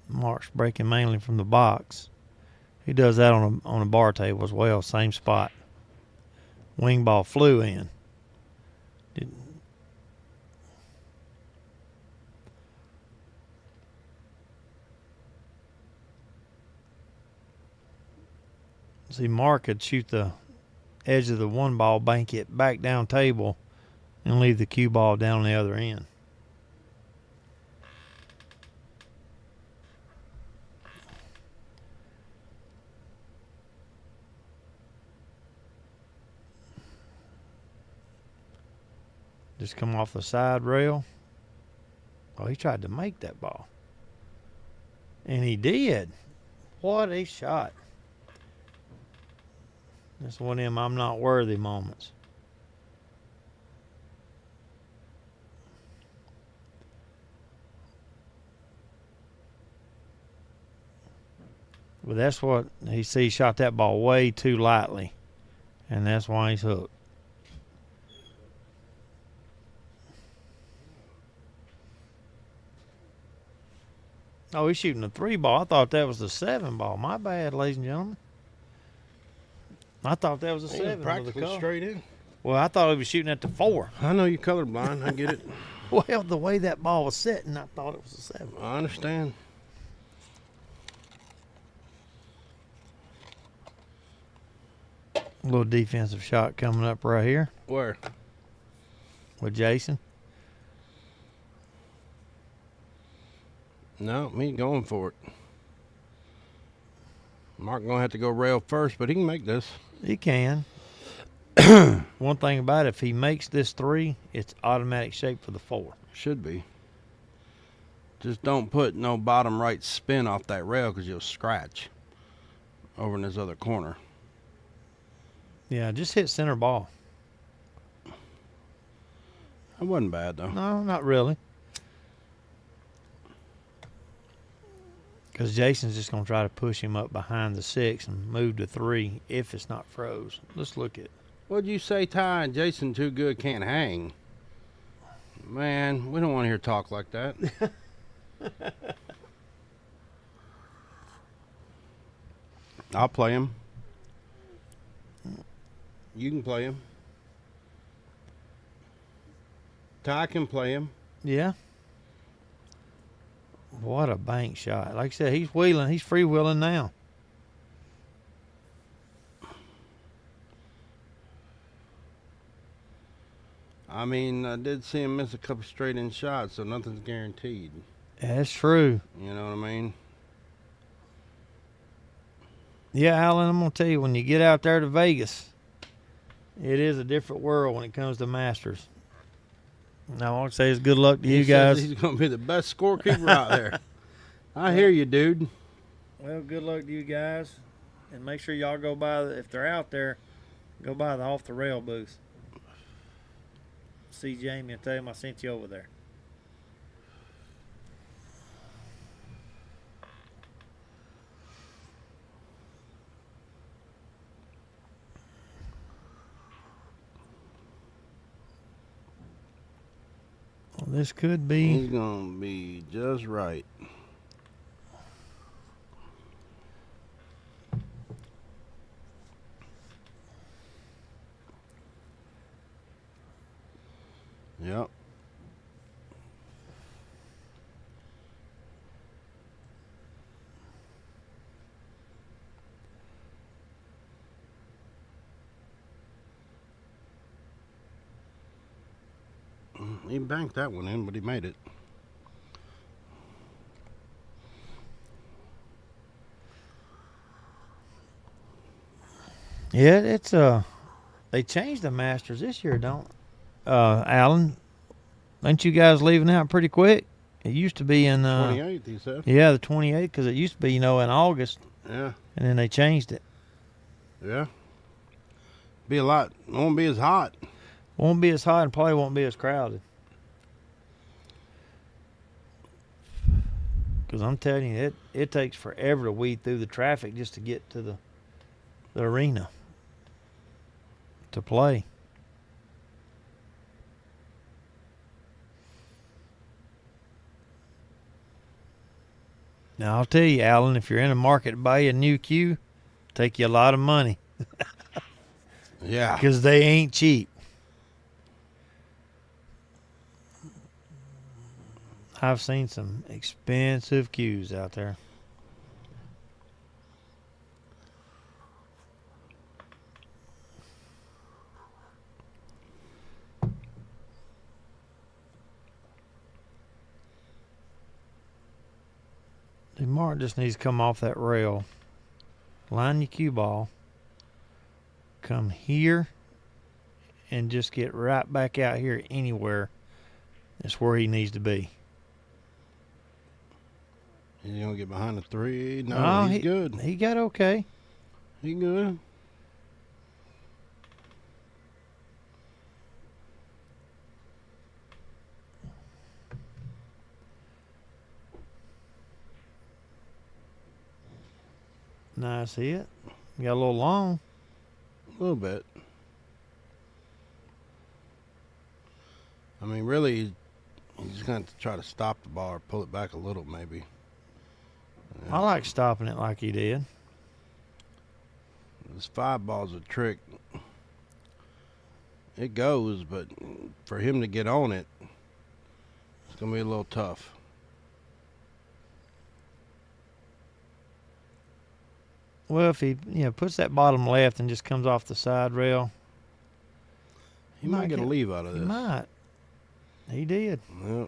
Mark's breaking mainly from the box. He does that on a bar table as well, same spot. Wing ball flew in. See, Mark could shoot the edge of the one ball, bank it back down table, and leave the cue ball down on the other end. Just come off the side rail. Oh, he tried to make that ball. And he did. What a shot. That's one of them I'm not worthy moments. But that's what he sees. He shot that ball way too lightly. And that's why he's hooked. Oh, he's shooting a 3 ball. I thought that was the 7 ball. My bad, ladies and gentlemen. I thought that was a 7. Practically straight in. Well, I thought he was shooting at the 4. I know you're colorblind. I get it. Well, the way that ball was sitting, I thought it was a 7. I understand. A little defensive shot coming up right here Where? with Jason. No, me going for it. Mark gonna have to go rail first, but he can make this. He can. One thing about it, if he makes this 3, it's automatic shape for the 4. Should be. Just don't put no bottom right spin off that rail because you'll scratch over in this other corner. Yeah, just hit center ball. That wasn't bad though. No, not really. Because Jason's just going to try to push him up behind the 6 and move to 3 if it's not froze. Let's look at it. What'd you say, Ty? Jason too good, can't hang. Man, we don't want to hear talk like that. I'll play him. You can play him. Ty can play him. Yeah. What a bank shot. Like I said, he's wheeling. He's freewheeling now. I mean, I did see him miss a couple straight in shots, so nothing's guaranteed. That's true. You know what I mean? Yeah, Alan, I'm going to tell you, when you get out there to Vegas, it is a different world when it comes to Masters. Now, I want to say it's good luck to you guys. He's going to be the best scorekeeper out there. I hear you, dude. Well, good luck to you guys. And make sure y'all go by, if they're out there, go by the Off the Rail booth. See Jamie and tell him I sent you over there. Well, this could be. He's going to be just right. Yep. He banked that one in, but he made it. Yeah, it's they changed the Masters this year, don't? Alan, ain't you guys leaving out pretty quick? It used to be in 28th, he said. Yeah, the 28th, because it used to be, in August. Yeah. And then they changed it. Yeah. Be a lot. It won't be as hot. Won't be as hot and probably won't be as crowded. Because I'm telling you, it takes forever to weed through the traffic just to get to the arena to play. Now, I'll tell you, Alan, if you're in a market to buy a new cue, take you a lot of money. Yeah. Because they ain't cheap. I've seen some expensive cues out there. The mark just needs to come off that rail. Line your cue ball. Come here. And just get right back out here anywhere. That's where he needs to be. He's going to get behind the 3. No, he's good. He got okay. He good. Nice hit. Got a little long. A little bit. I mean, really, he's going to try to stop the ball or pull it back a little, maybe. Yeah. I like stopping it like he did. This 5 ball's a trick. It goes, but for him to get on it, it's going to be a little tough. Well, if he puts that bottom left and just comes off the side rail, he might get a leave out of this. He might. He did. Yeah.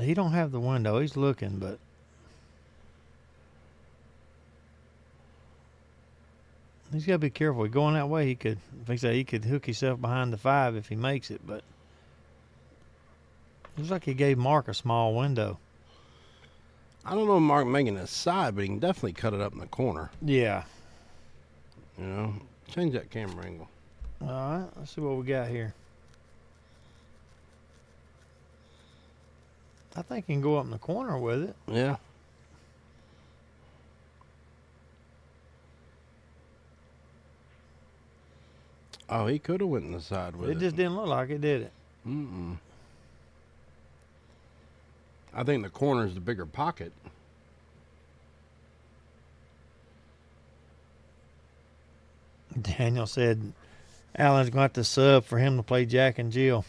He don't have the window. He's looking, but he's got to be careful. Going that way, he could hook himself behind the 5 if he makes it, but looks like he gave Mark a small window. I don't know if Mark making a side, but he can definitely cut it up in the corner. Yeah. You know, change that camera angle. All right, let's see what we got here. I think he can go up in the corner with it. Yeah. Oh, he could have went in the side with it. It just didn't look like it, did it? Mm-mm. I think the corner is the bigger pocket. Daniel said Alan's going to have to sub for him to play Jack and Jill.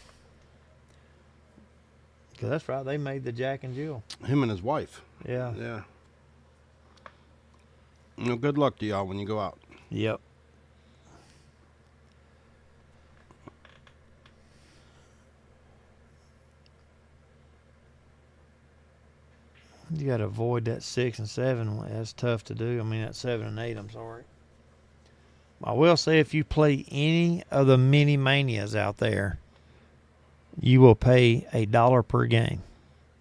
Because that's right, they made the Jack and Jill. Him and his wife. Yeah. Yeah. You know, good luck to y'all when you go out. Yep. You got to avoid that 6 and 7. That's tough to do. I mean, that 7 and 8, I'm sorry. I will say if you play any of the mini manias out there, you will pay $1 per game.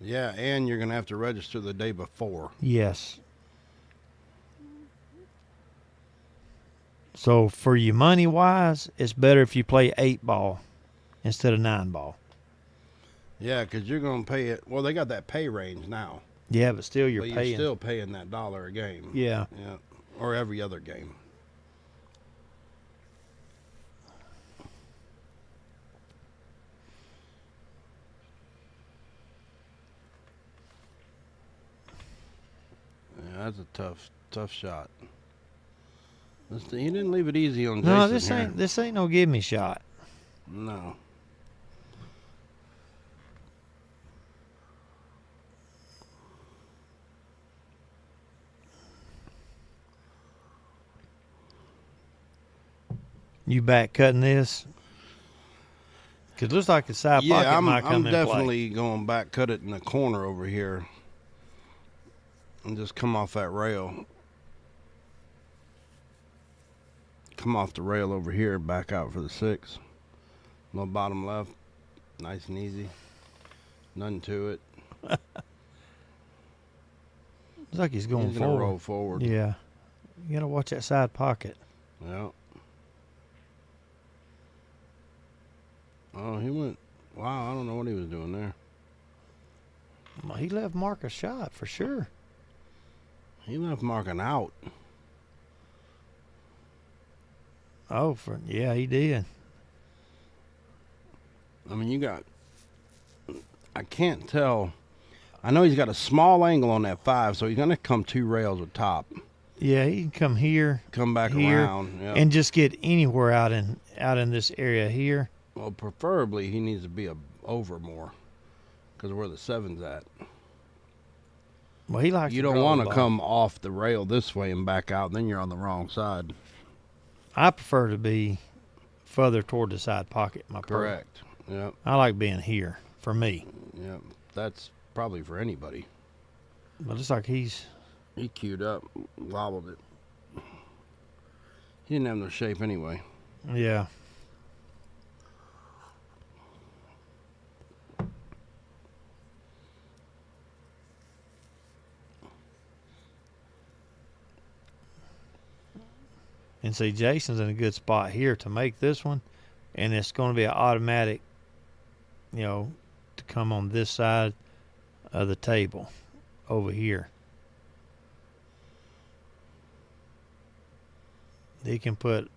Yeah, and you're going to have to register the day before. Yes. So for you money-wise, it's better if you play 8-ball instead of 9-ball. Yeah, because you're going to pay it. Well, they got that pay range now. Yeah, but still you're but paying. You're still paying that $1 a game. Yeah. Yeah. Or every other game. Yeah, that's a tough shot. He didn't leave it easy on Jason. No, this ain't no give me shot. No. You back cutting this? Because it looks like the side pocket might come I'm in play. definitely going back, cut it in the corner over here. And just come off that rail. Come off the rail over here, back out for the 6. Little bottom left. Nice and easy. Nothing to it. Looks like he's going He's forward. going to roll forward. Yeah. You got to watch that side pocket. Yeah. Oh, he went. Wow, I don't know what he was doing there. Well, he left Mark a shot for sure. He left Mark an out. Oh, yeah, he did. I mean, you got. I can't tell. I know he's got a small angle on that 5, so he's going to come 2 rails at top. Yeah, he can come here, Come back here, around. Yep. and just get anywhere out in this area here. Well, preferably he needs to be over more, because where the 7's at. Well, he likes. You to don't draw want the to ball. come off the rail this way and back out, then you're on the wrong side. I prefer to be further toward the side pocket. Correct. Yep. I like being here for me. Yep. That's probably for anybody. But it's like He queued up, wobbled it. He didn't have no shape anyway. yeah. And see, Jason's in a good spot here to make this one, and it's going to be an automatic, to come on this side of the table over here. He can put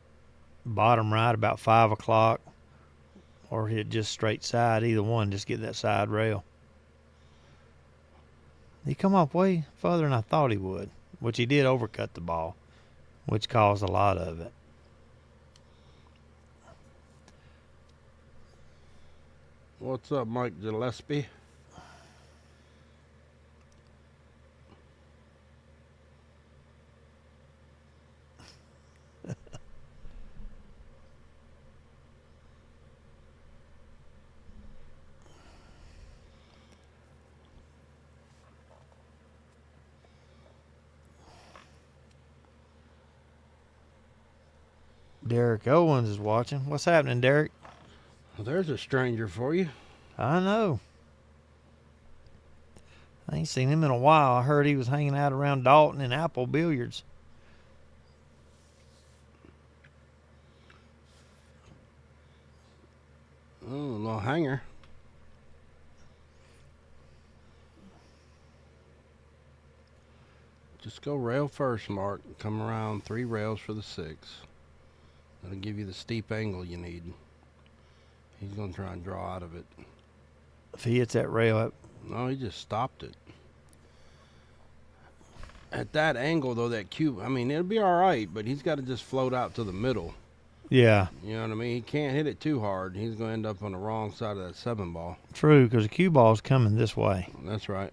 bottom right about 5 o'clock or hit just straight side, either one, just get that side rail. He come up way further than I thought he would, which he did overcut the ball, which caused a lot of it. What's up, Mike Gillespie? Derek Owens is watching. What's happening, Derek? Well, there's a stranger for you. I know. I ain't seen him in a while. I heard he was hanging out around Dalton and Apple Billiards. Oh, a little hanger. Just go rail first, Mark. Come around 3 rails for the 6. That'll give you the steep angle you need. He's going to try and draw out of it. If he hits that rail up. No, he just stopped it. At that angle, though, that cube, I mean, it'll be all right, but he's got to just float out to the middle. Yeah. You know what I mean? He can't hit it too hard. He's going to end up on the wrong side of that 7 ball. True, because the cue ball's coming this way. That's right.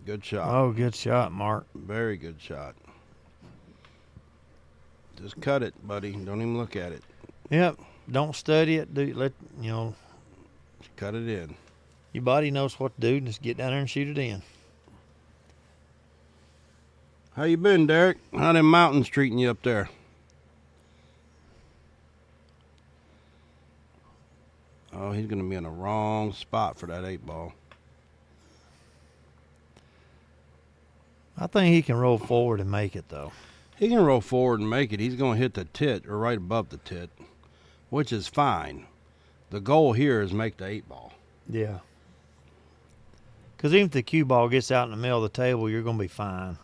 Good shot. Oh, good shot, Mark. Very good shot. Just cut it, buddy. Don't even look at it. Yep. Don't study it. Just cut it in. Your body knows what to do. Just get down there and shoot it in. How you been, Derek? How them mountains treating you up there? Oh, he's going to be in the wrong spot for that 8 ball. I think he can roll forward and make it, though. He can roll forward and make it. He's going to hit the tit or right above the tit, which is fine. The goal here is make the 8 ball. Yeah. Because even if the cue ball gets out in the middle of the table, you're going to be fine.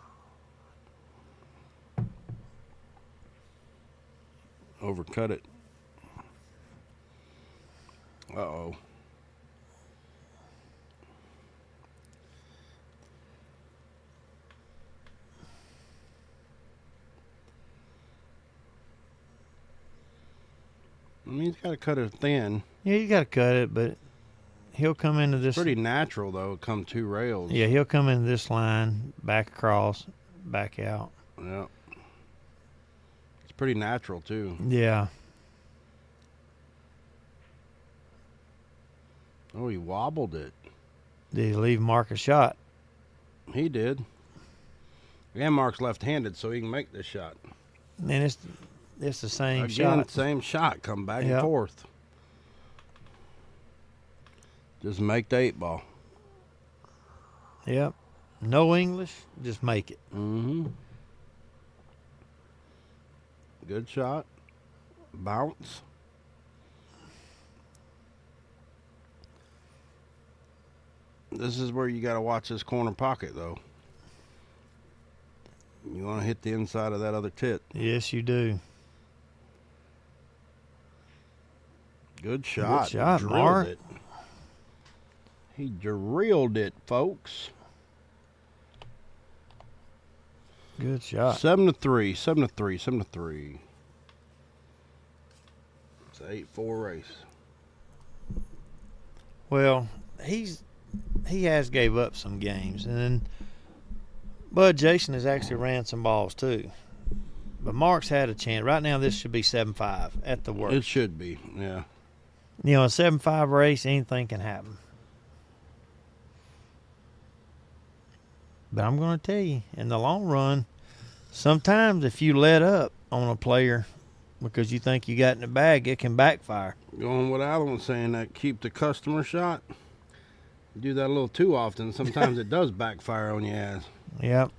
Overcut it. Uh-oh. I mean, he's got to cut it thin. Yeah, you got to cut it, but he'll come into this. Pretty natural, though. Come 2 rails. Yeah, he'll come into this line, back across, back out. Yeah. It's pretty natural, too. Yeah. Oh, he wobbled it. Did he leave Mark a shot? He did. And Mark's left-handed, so he can make this shot. And it's the same Again, shot. same shot. Come back and Yep. forth. Just make the 8-ball. Yep. No English, just make it. Mm-hmm. Good shot. Bounce. This is where you got to watch this corner pocket, though. You want to hit the inside of that other tit. Yes, you do. Good shot. Good shot, Drilled Mark. it. He drilled it, folks. Good shot. 7-3. 7-3. 7-3. It's an 8-4 race. Well, he has gave up some games, and then Bud Jason has actually ran some balls too. But Mark's had a chance. Right now, this should be 7-5 at the worst. It should be, yeah. You know, a 7-5 race, anything can happen. But I'm going to tell you, in the long run, sometimes if you let up on a player because you think you got in the bag, it can backfire. Going what Alan was saying, that keep the customer shot. You do that a little too often, sometimes it does backfire on your ass. Yep.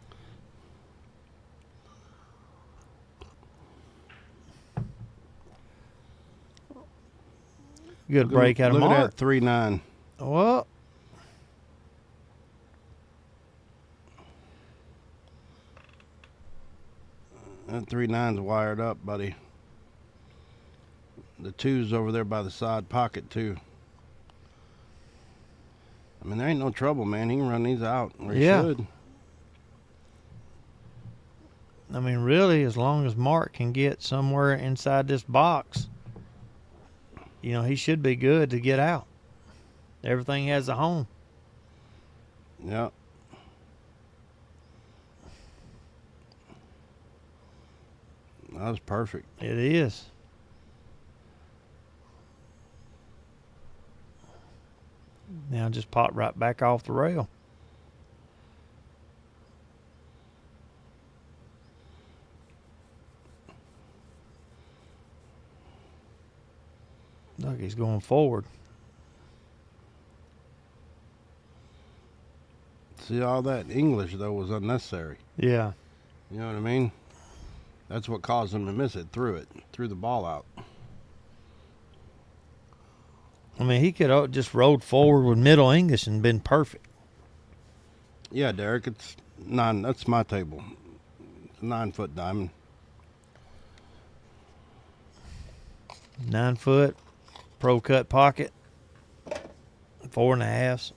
Good break out of Look Mark. at that 3-9. Well, That 3-9's wired up, buddy. The 2's over there by the side pocket, too. I mean, there ain't no trouble, man. He can run these out. Or he Yeah. should. I mean, really, as long as Mark can get somewhere inside this box, you know, he should be good to get out. Everything has a home. Yep. That was perfect. It is. Now just pop right back off the rail. Look, he's going forward. See, all that English, though, was unnecessary. Yeah. You know what I mean? That's what caused him to miss it. Threw the ball out. I mean, he could have just rolled forward with Middle English and been perfect. Yeah, Derek, it's 9. That's my table. It's a 9-foot diamond. 9 foot, pro cut pocket, 4.5.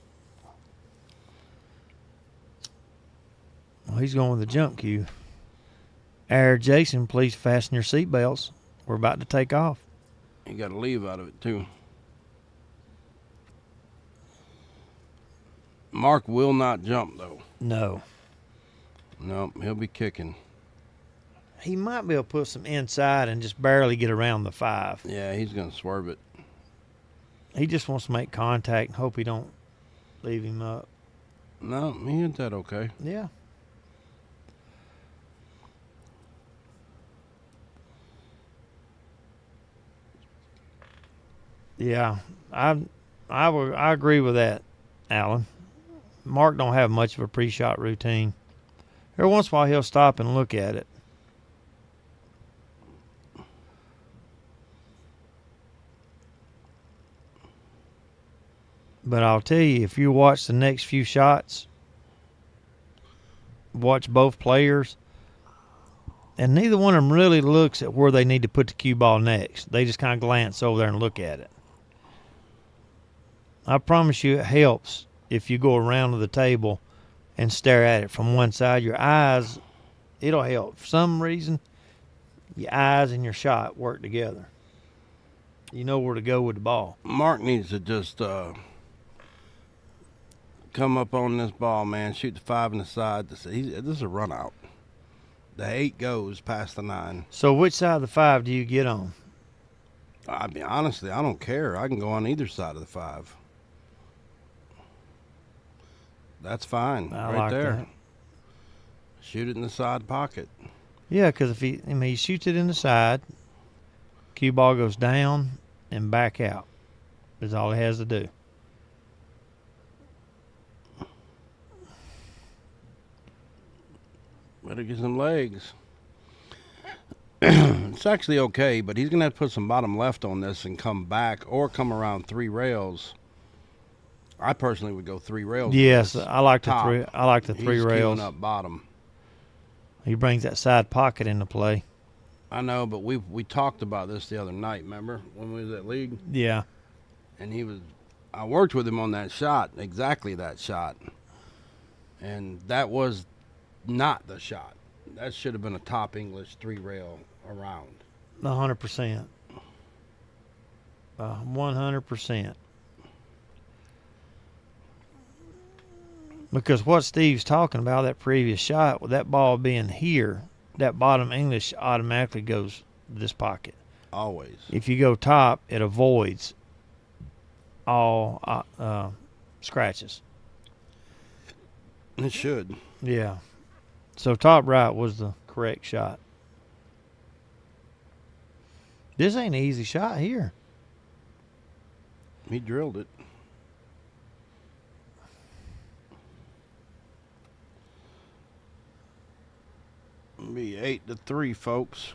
Well, he's going with the jump cue. Air Jason, please fasten your seatbelts. We're about to take off. You got to leave out of it, too. Mark will not jump, though. No. No, he'll be kicking. He might be able to put some inside and just barely get around the 5. Yeah, he's going to swerve it. He just wants to make contact and hope he don't leave him up. No, he hit that okay. Yeah. Yeah, I agree with that, Alan. Mark don't have much of a pre-shot routine. Every once in a while he'll stop and look at it. But I'll tell you, if you watch the next few shots, watch both players, and neither one of them really looks at where they need to put the cue ball next. They just kind of glance over there and look at it. I promise you it helps if you go around to the table and stare at it from one side. Your eyes, it'll help. For some reason, your eyes and your shot work together. You know where to go with the ball. Mark needs to just come up on this ball, man. Shoot the 5 in the side. This is a run out. The 8 goes past the 9. So which side of the 5 do you get on? I mean, honestly, I don't care. I can go on either side of the 5. That's fine. I right like there. that. Shoot it in the side pocket. Yeah, because if he shoots it in the side, cue ball goes down and back out. Is all he has to do. Better get some legs. It's actually okay, but he's going to have to put some bottom left on this and come back or come around 3 rails. I personally would go 3 rails. Yes, I like the top. three. I like the 3 He's rails. queuing up bottom. He brings that side pocket into play. I know, but we talked about this the other night. Remember when we was at league? Yeah. And I worked with him on that shot, exactly that shot, and that was not the shot. That should have been a top English 3 rail around. 100%. 100%. Because what Steve's talking about, that previous shot, with that ball being here, that bottom English automatically goes this pocket. Always. If you go top, it avoids all scratches. It should. Yeah. So top right was the correct shot. This ain't an easy shot here. He drilled it. Be 8-3, folks.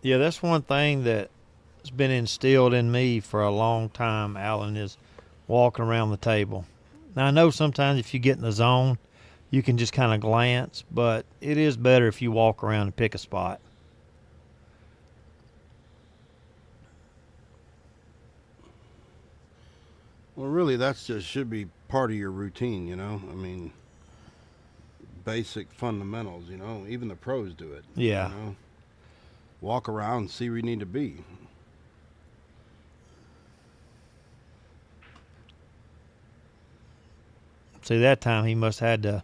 Yeah, that's one thing that's been instilled in me for a long time, Alan, is walking around the table. Now, I know sometimes if you get in the zone, you can just kind of glance, but it is better if you walk around and pick a spot. Well, really, that's just should be part of your routine, you know? I mean, basic fundamentals, you know? Even the pros do it. Yeah. You know? Walk around, see where you need to be. See, that time he must have had to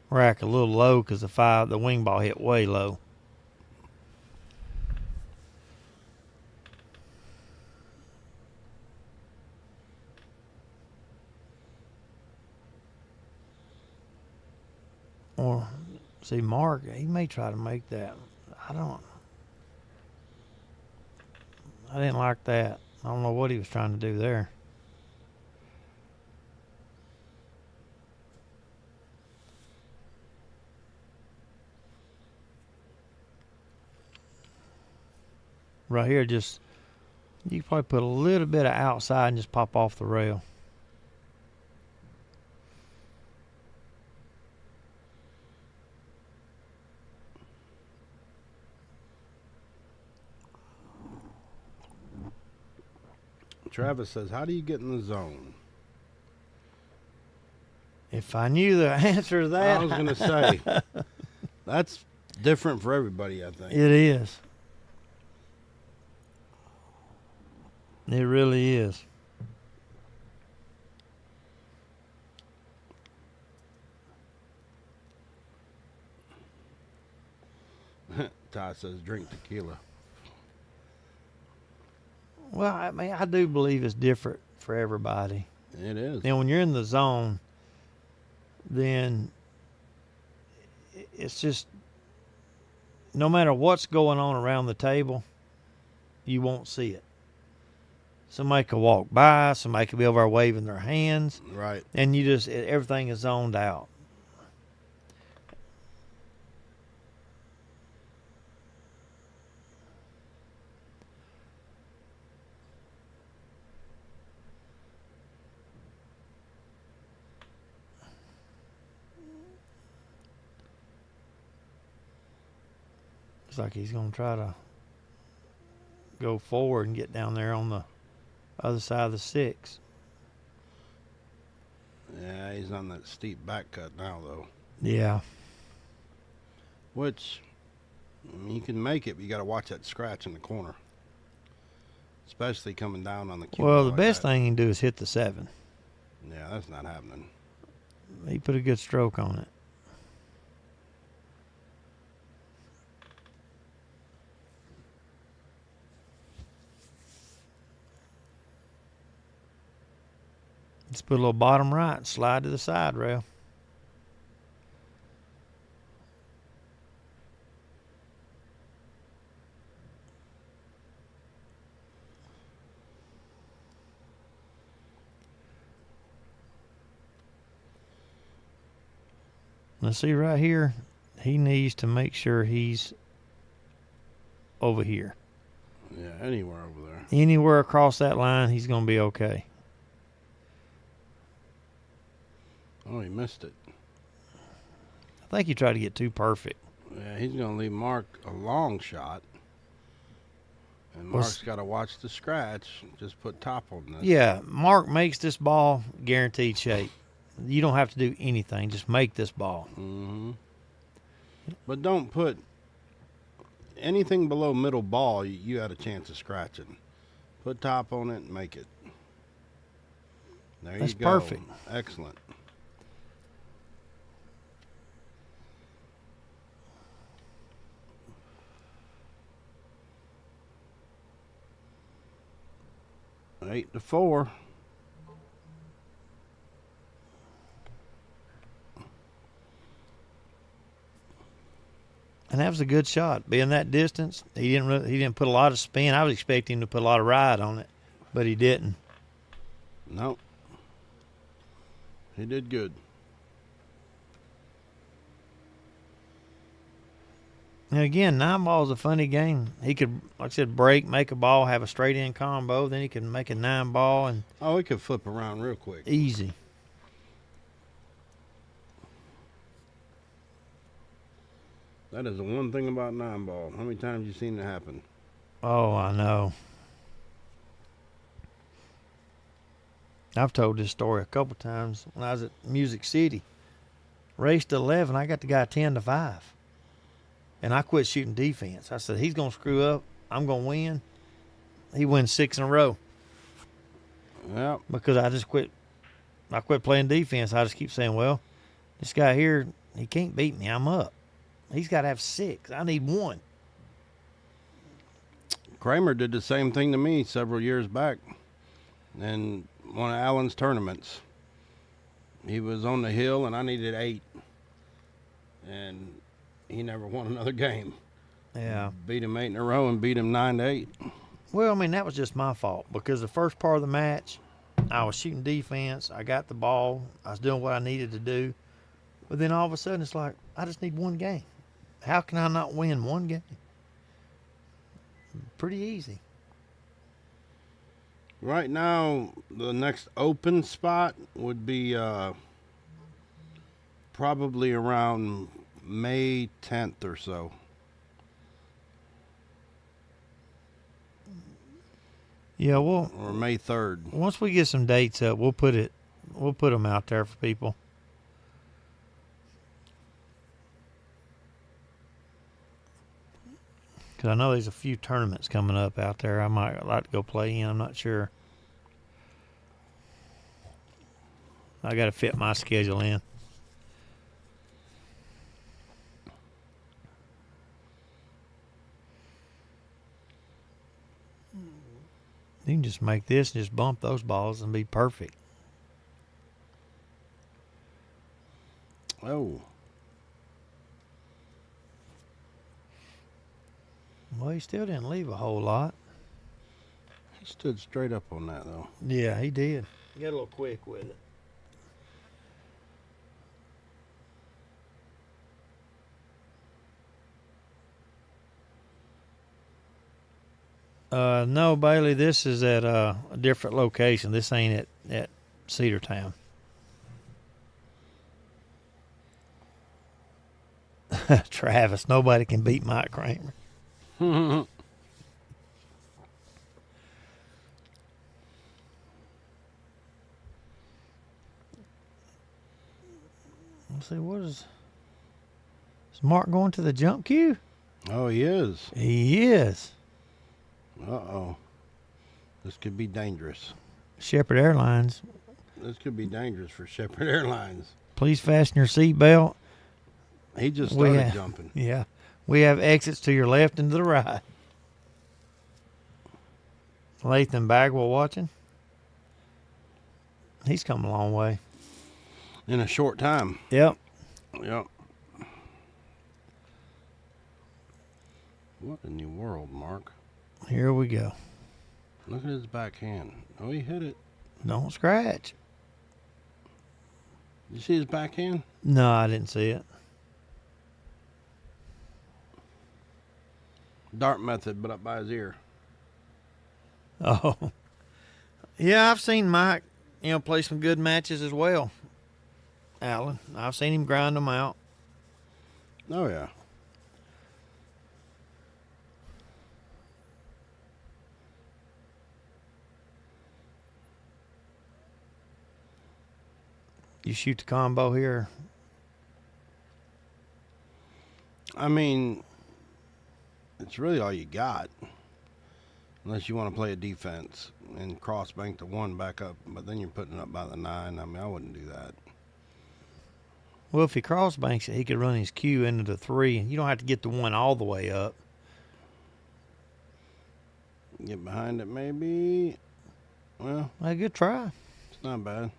rack a little low because the wing ball hit way low. Or, see, Mark, he may try to make that. I didn't like that. I don't know what he was trying to do there. Right here, just, you can probably put a little bit of outside and just pop off the rail. Travis says, how do you get in the zone? If I knew the answer to that. I was going to say, that's different for everybody, I think. It is. It really is. Ty says, drink tequila. Well, I mean, I do believe it's different for everybody. It is. And when you're in the zone, then it's just, no matter what's going on around the table, you won't see it. Somebody could walk by, somebody could be over there waving their hands. Right. And everything is zoned out. It's like he's going to try to go forward and get down there on the other side of the 6. Yeah, he's on that steep back cut now, though. Yeah. Which, I mean, you can make it, but you got to watch that scratch in the corner. Especially coming down on the cue. Well, the best thing he can do is hit the 7. Yeah, that's not happening. He put a good stroke on it. Just put a little bottom right and slide to the side rail. Let's see right here. He needs to make sure he's over here. Yeah, anywhere over there. Anywhere across that line, he's going to be okay. Oh, he missed it. I think he tried to get too perfect. Yeah, he's going to leave Mark a long shot. And Mark's got to watch the scratch. Just put top on this. Yeah, Mark makes this ball guaranteed shape. You don't have to do anything. Just make this ball. Mm-hmm. But don't put anything below middle ball. You had a chance of scratching. Put top on it and make it. There That's you go. perfect. Excellent. Eight to 4. And that was a good shot. Being that distance, he didn't put a lot of spin. I was expecting him to put a lot of ride on it, but he didn't. Nope. He did good. And again, 9 ball is a funny game. He could, like I said, break, make a ball, have a straight in combo. Then he could make a 9 ball and Oh, he could flip around real quick. easy. That is the one thing about 9 ball. How many times you seen it happen? Oh, I know. I've told this story a couple times when I was at Music City. Raced to 11, I got the guy 10 to 5. And I quit shooting defense. I said, he's going to screw up. I'm going to win. He wins 6 in a row. Yep. Because I quit playing defense. I just keep saying, well, this guy here, he can't beat me. I'm up. He's got to have 6. I need 1. Kramer did the same thing to me several years back in one of Allen's tournaments. He was on the hill and I needed 8. And he never won another game. Yeah. Beat him 8 in a row and beat him 9 to 8. Well, I mean, that was just my fault because the first part of the match, I was shooting defense. I got the ball. I was doing what I needed to do. But then all of a sudden, it's like, I just need 1 game. How can I not win 1 game? Pretty easy. Right now, the next open spot would be probably around May 10th or so. Yeah, well, Or May 3rd. once we get some dates up, we'll put them out there for people. Because I know there's a few tournaments coming up out there. I might like to go play in. I'm not sure. I got to fit my schedule in. You can just make this and just bump those balls and be perfect. Oh. Well, he still didn't leave a whole lot. He stood straight up on that, though. Yeah, he did. He got a little quick with it. No, Bailey, this is at a different location. This ain't at Cedartown. Travis, nobody can beat Mike Kramer. Let's see, is Mark going to the jump cue? Oh, he is. He is. Uh-oh. This could be dangerous. Shepherd Airlines. This could be dangerous for Shepherd Airlines. Please fasten your seatbelt. He just started jumping. Yeah. We have exits to your left and to the right. Lathan Bagwell watching. He's come a long way. In a short time. Yep. Yep. What in the world, Mark? Here we go. Look at his backhand. Oh, he hit it. Don't scratch. You see his backhand? No, I didn't see it. Dart method, but up by his ear. Oh. Yeah, I've seen Mike, play some good matches as well. Alan. I've seen him grind them out. Oh, yeah. You shoot the combo here. I mean, it's really all you got. Unless you want to play a defense and cross bank the 1 back up. But then you're putting it up by the 9. I mean, I wouldn't do that. Well, if he cross banks it, he could run his cue into the 3. You don't have to get the 1 all the way up. Get behind it, maybe. Well, A good try. it's not bad.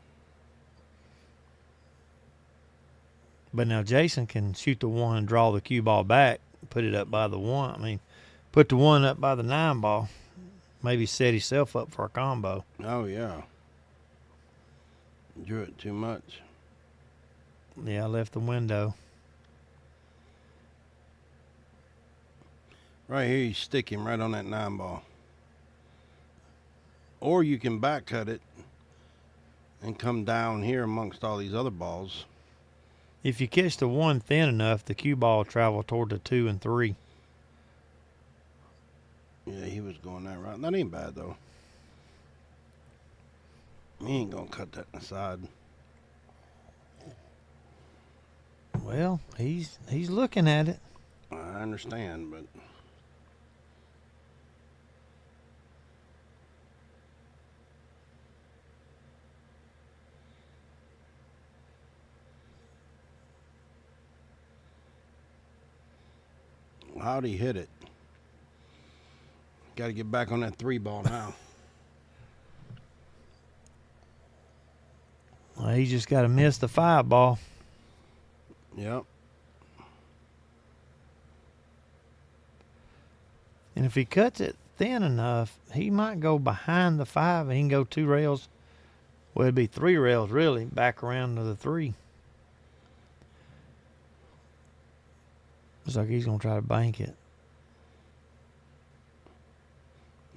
But now Jason can shoot the 1 and draw the cue ball back, put it up by the 1. I mean, put the 1 up by the 9 ball. Maybe set himself up for a combo. Oh, yeah. Drew it too much. Yeah, I left the window. Right here, you stick him right on that 9 ball. Or you can back cut it and come down here amongst all these other balls. If you catch the 1 thin enough, the cue ball will travel toward the 2 and 3. Yeah, he was going that route. That ain't bad, though. He ain't going to cut that in the side. Well, he's looking at it. I understand, but... How'd he hit it? Got to get back on that 3 ball now. Well, he just got to miss the 5 ball. Yep. And if he cuts it thin enough, he might go behind the 5 and he can go 2 rails. Well, it'd be 3 rails, really, back around to the 3. Looks like he's going to try to bank it.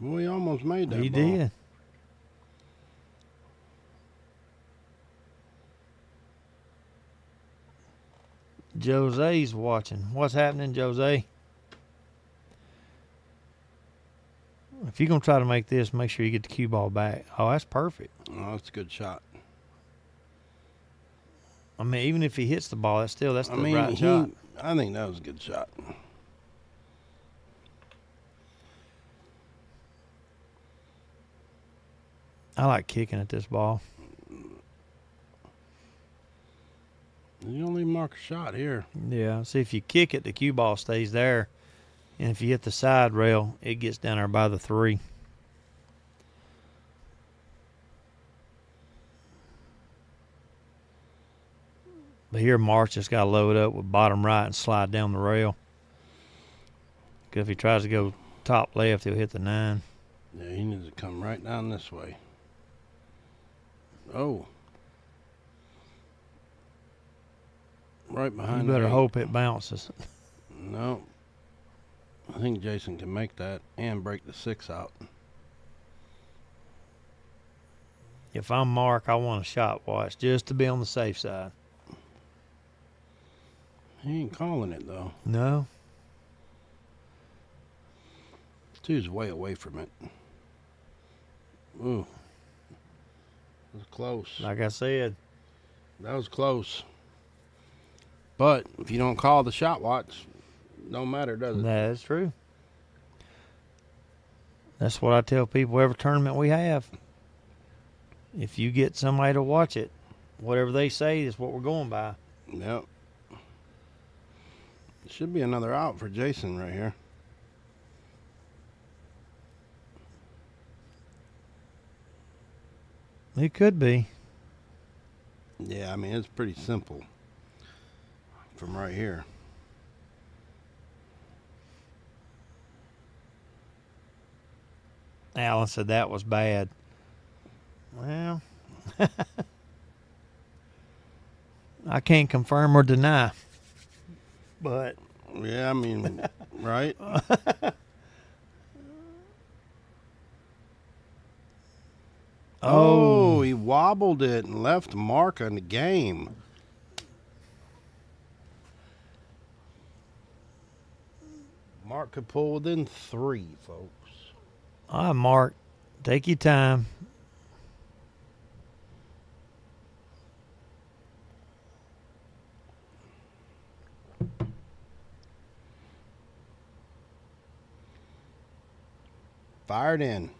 Well, he almost made that He ball. did. Jose's watching. What's happening, Jose? If you're going to try to make this, make sure you get the cue ball back. Oh, that's perfect. Oh, that's a good shot. I mean, even if he hits the ball, that's the I mean, right shot. I think that was a good shot. I like kicking at this ball. You only mark a shot here. Yeah. See, if you kick it, the cue ball stays there. And if you hit the side rail, it gets down there by the 3. But here, March just got to load up with bottom right and slide down the rail. Because if he tries to go top left, he'll hit the 9. Yeah, he needs to come right down this way. Oh. Right behind You better the 8. hope it bounces. No. I think Jason can make that and break the 6 out. If I'm Mark, I want a shot watch just to be on the safe side. He ain't calling it, though. No. 2's way away from it. Ooh. That was close. Like I said. That was close. But if you don't call the shot watch, don't matter, does it? That's true. That's what I tell people every tournament we have. If you get somebody to watch it, whatever they say is what we're going by. Yep. Should be another out for Jason right here. It could be. Yeah, I mean, it's pretty simple from right here. Alan said that was bad. Well, I can't confirm or deny. But Yeah, I mean, right? Oh, he wobbled it and left Mark on the game. Mark could pull within 3, folks. all right, Mark, take your time. Fired in.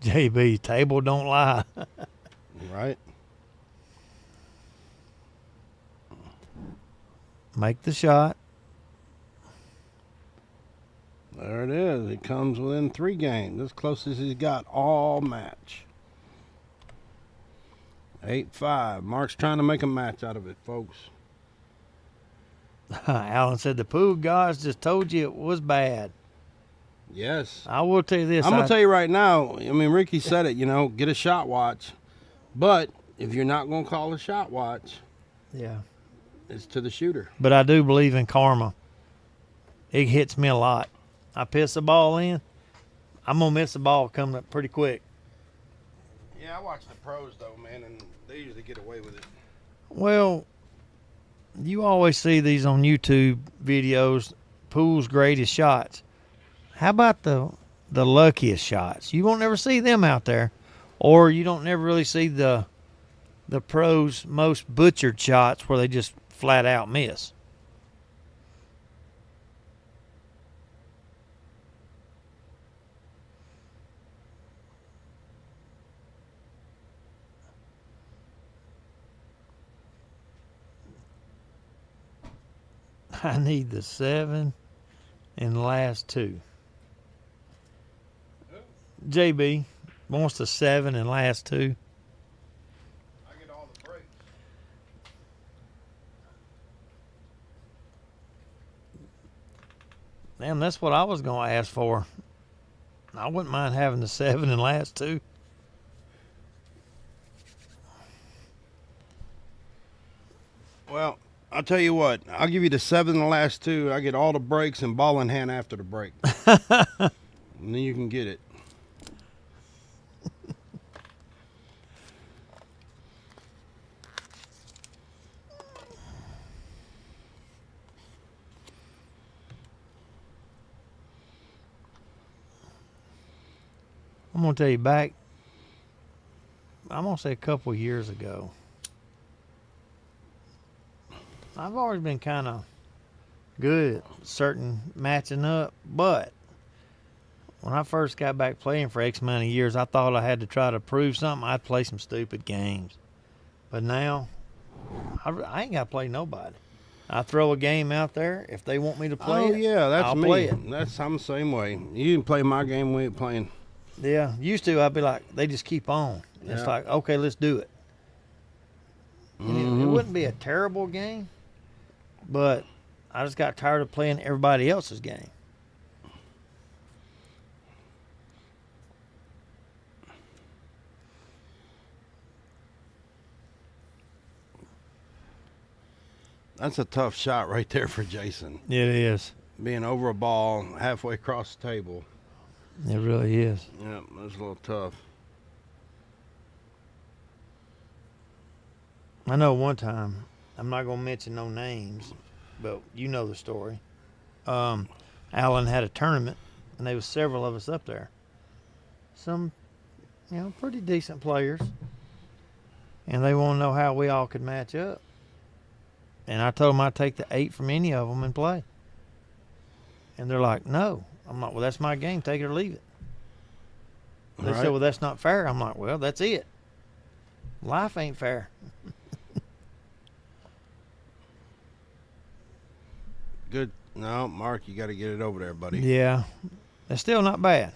JB, table don't lie. Right? Make the shot. There it is. He comes within 3 games. As close as he's got all match. 8-5. Mark's trying to make a match out of it, folks. Alan said the pool gods just told you it was bad. Yes. I will tell you this. I'm going to tell you right now, I mean, Ricky said it, get a shot watch. But if you're not going to call a shot watch, yeah. it's to the shooter. But I do believe in karma. It hits me a lot. I piss the ball in, I'm going to miss the ball coming up pretty quick. Yeah, I watch the pros, though, man, and they usually get away with it. Well, you always see these on YouTube videos, pool's greatest shots. How about the luckiest shots? You won't never see them out there. Or you don't never really see the pros' most butchered shots where they just flat out miss. I need the 7 in the last 2. JB wants the 7 in last 2. I get all the breaks. Damn, that's what I was going to ask for. I wouldn't mind having the 7 in last 2. Well, I'll tell you what. I'll give you the 7 in the last 2. I get all the breaks and ball in hand after the break. And then you can get it. I'm going to tell you back, I'm going to say a couple of years ago, I've always been kind of good at certain matching up, but when I first got back playing for X amount of years, I thought I had to try to prove something. I'd play some stupid games. But now, I ain't got to play nobody. I throw a game out there. If they want me to play it, yeah, that's I'll me. play it. I'm the same way. You can play my game, we ain't playing. Yeah, used to, I'd be like, they just keep on. It's Yeah. like, okay, let's do it. And it wouldn't be a terrible game, but I just got tired of playing everybody else's game. That's a tough shot right there for Jason. It is. Being over a ball halfway across the table. It really is. Yeah, that's a little tough. I know one time, I'm not going to mention no names, but you know the story. Alan had a tournament, and there was several of us up there. Some, pretty decent players. And they want to know how we all could match up. And I told them I'd take the 8 from any of them and play. And they're like, no. I'm like, well, that's my game. Take it or leave it. They said, well, that's not fair. I'm like, well, that's it. Life ain't fair. Good. No, Mark, you got to get it over there, buddy. Yeah. That's still not bad.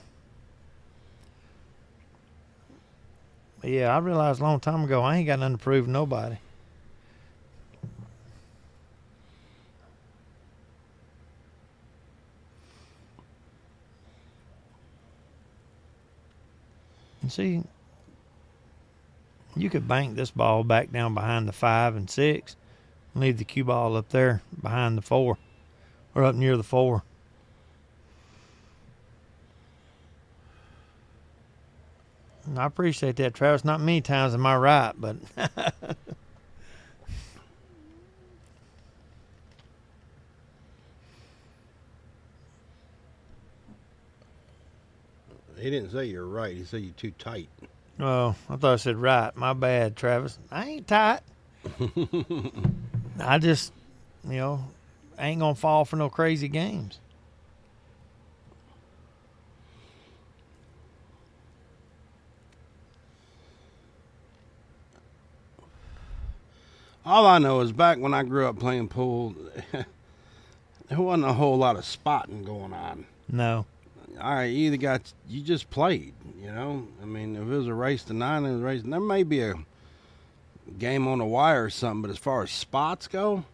But yeah, I realized a long time ago I ain't got nothing to prove to nobody. And see, You could bank this ball back down behind the 5 and 6, and leave the cue ball up there behind the 4, or up near the 4. And I appreciate that, Travis. Not many times am I right, but He didn't say you're right. He said you're too tight. oh, I thought I said right. My bad, Travis. I ain't tight. I just, ain't gonna fall for no crazy games. All I know is back when I grew up playing pool, there wasn't a whole lot of spotting going on. No. All right, you just played, I mean, if it was a race to 9, it was a race. There may be a game on the wire or something, but as far as spots go,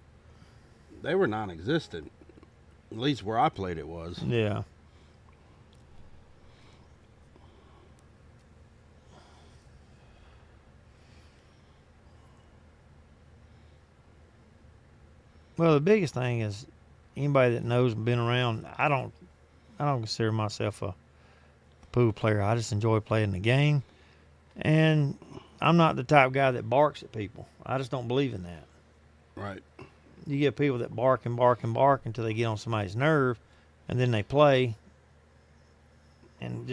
they were non-existent. At least where I played it was. Yeah. Well, the biggest thing is anybody that knows and been around. I don't consider myself a pool player. I just enjoy playing the game, and I'm not the type of guy that barks at people. I just don't believe in that. Right. You get people that bark and bark and bark until they get on somebody's nerve, and then they play, and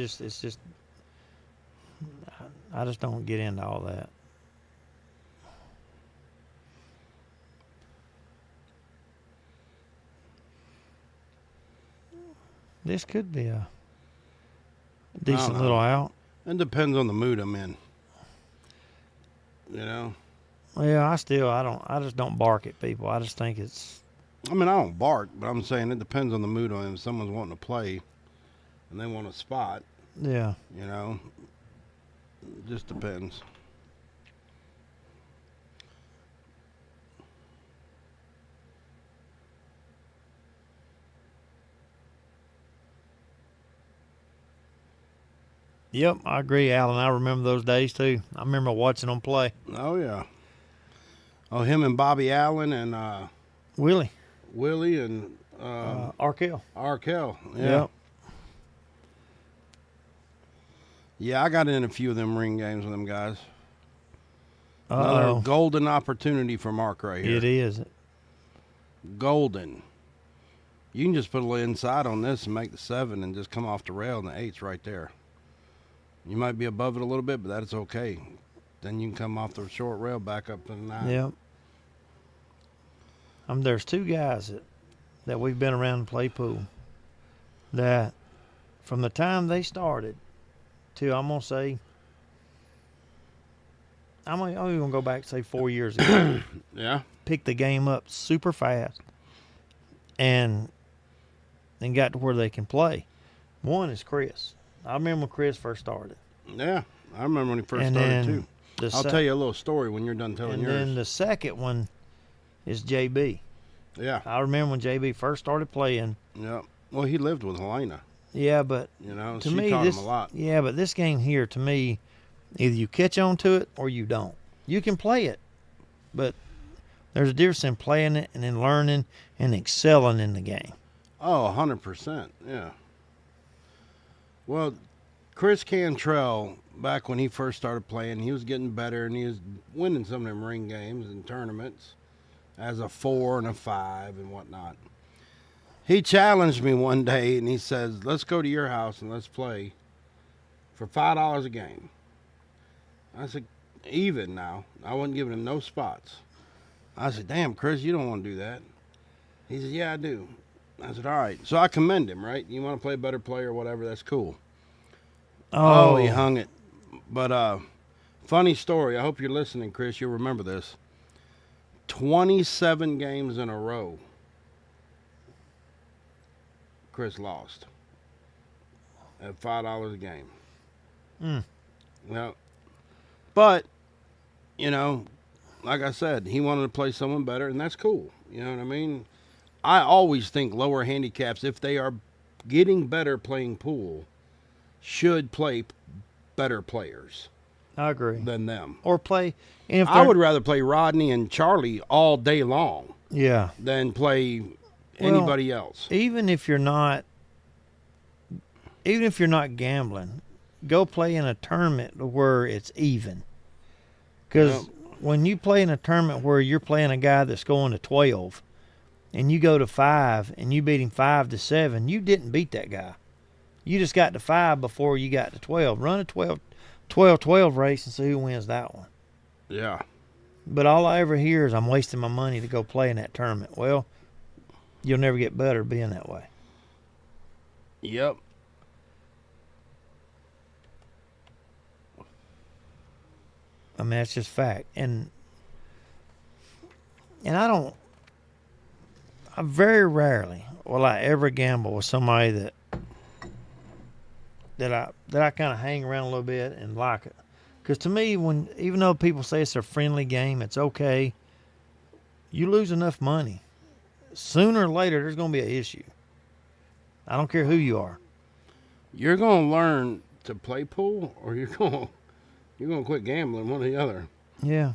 I just don't get into all that. This could be a decent little out. It depends on the mood I'm in. Well, I just don't bark at people. I just think it's. I mean, I don't bark, but I'm saying it depends on the mood on them. If someone's wanting to play and they want a spot, Yeah. it just depends. Yep, I agree, Alan. I remember those days too. I remember watching them play. Oh yeah. Oh, him and Bobby Allen and Willie and Arkell. Arkell. Yeah. Yep. Yeah, I got in a few of them ring games with them guys. Uh-oh. Another golden opportunity for Mark right here. It is. Golden. You can just put a little inside on this and make the 7 and just come off the rail, and the 8's right there. You might be above it a little bit, but that's okay. Then you can come off the short rail back up to the 9. Yep. There's 2 guys that we've been around and play pool that from the time they started to, I'm going to go back, say 4 years ago. Yeah. Picked the game up super fast and got to where they can play. One is Chris. I remember when Chris first started. Yeah, I remember when he first started too. I'll tell you a little story when you're done telling yours. And then the second one is JB. Yeah. I remember when JB first started playing. Yeah. Well, he lived with Helena. Yeah, but to she me, taught him a lot. Yeah, but this game here, to me, either you catch on to it or you don't. You can play it, but there's a difference in playing it and then learning and excelling in the game. Oh, 100%. Yeah. Well, Chris Cantrell, back when he first started playing, he was getting better and he was winning some of them ring games and tournaments as a 4 and a 5 and whatnot. He challenged me one day and he says, let's go to your house and let's play for $5 a game. I said, even now. I wasn't giving him no spots. I said, damn, Chris, you don't want to do that. He said, yeah, I do. I said, all right. So I commend him, right? You want to play a better player or whatever, that's cool. Oh, he hung it. But funny story. I hope you're listening, Chris. You'll remember this. 27 games in a row, Chris lost at $5 a game. Well, but, like I said, he wanted to play someone better, and that's cool. You know what I mean? I always think lower handicaps, if they are getting better playing pool, should play better players. I agree. than them. Or play. And if I they're- would rather play Rodney and Charlie all day long Yeah. than play anybody Well, else. Even if you're not gambling, go play in a tournament where it's even. Because when you play in a tournament where you're playing a guy that's going to 12 and you go to 5 and you beat him 5-7, you didn't beat that guy. You just got to 5 before you got to 12. Run a 12-12 race and see who wins that one. Yeah. But all I ever hear is I'm wasting my money to go play in that tournament. Well, you'll never get better being that way. Yep. I mean, that's just fact. And I very rarely will I ever gamble with somebody that I kind of hang around a little bit and like it. Because to me, even though people say it's a friendly game, it's okay. You lose enough money, sooner or later there's going to be an issue. I don't care who you are. You're going to learn to play pool, or you're going to quit gambling, one or the other. Yeah.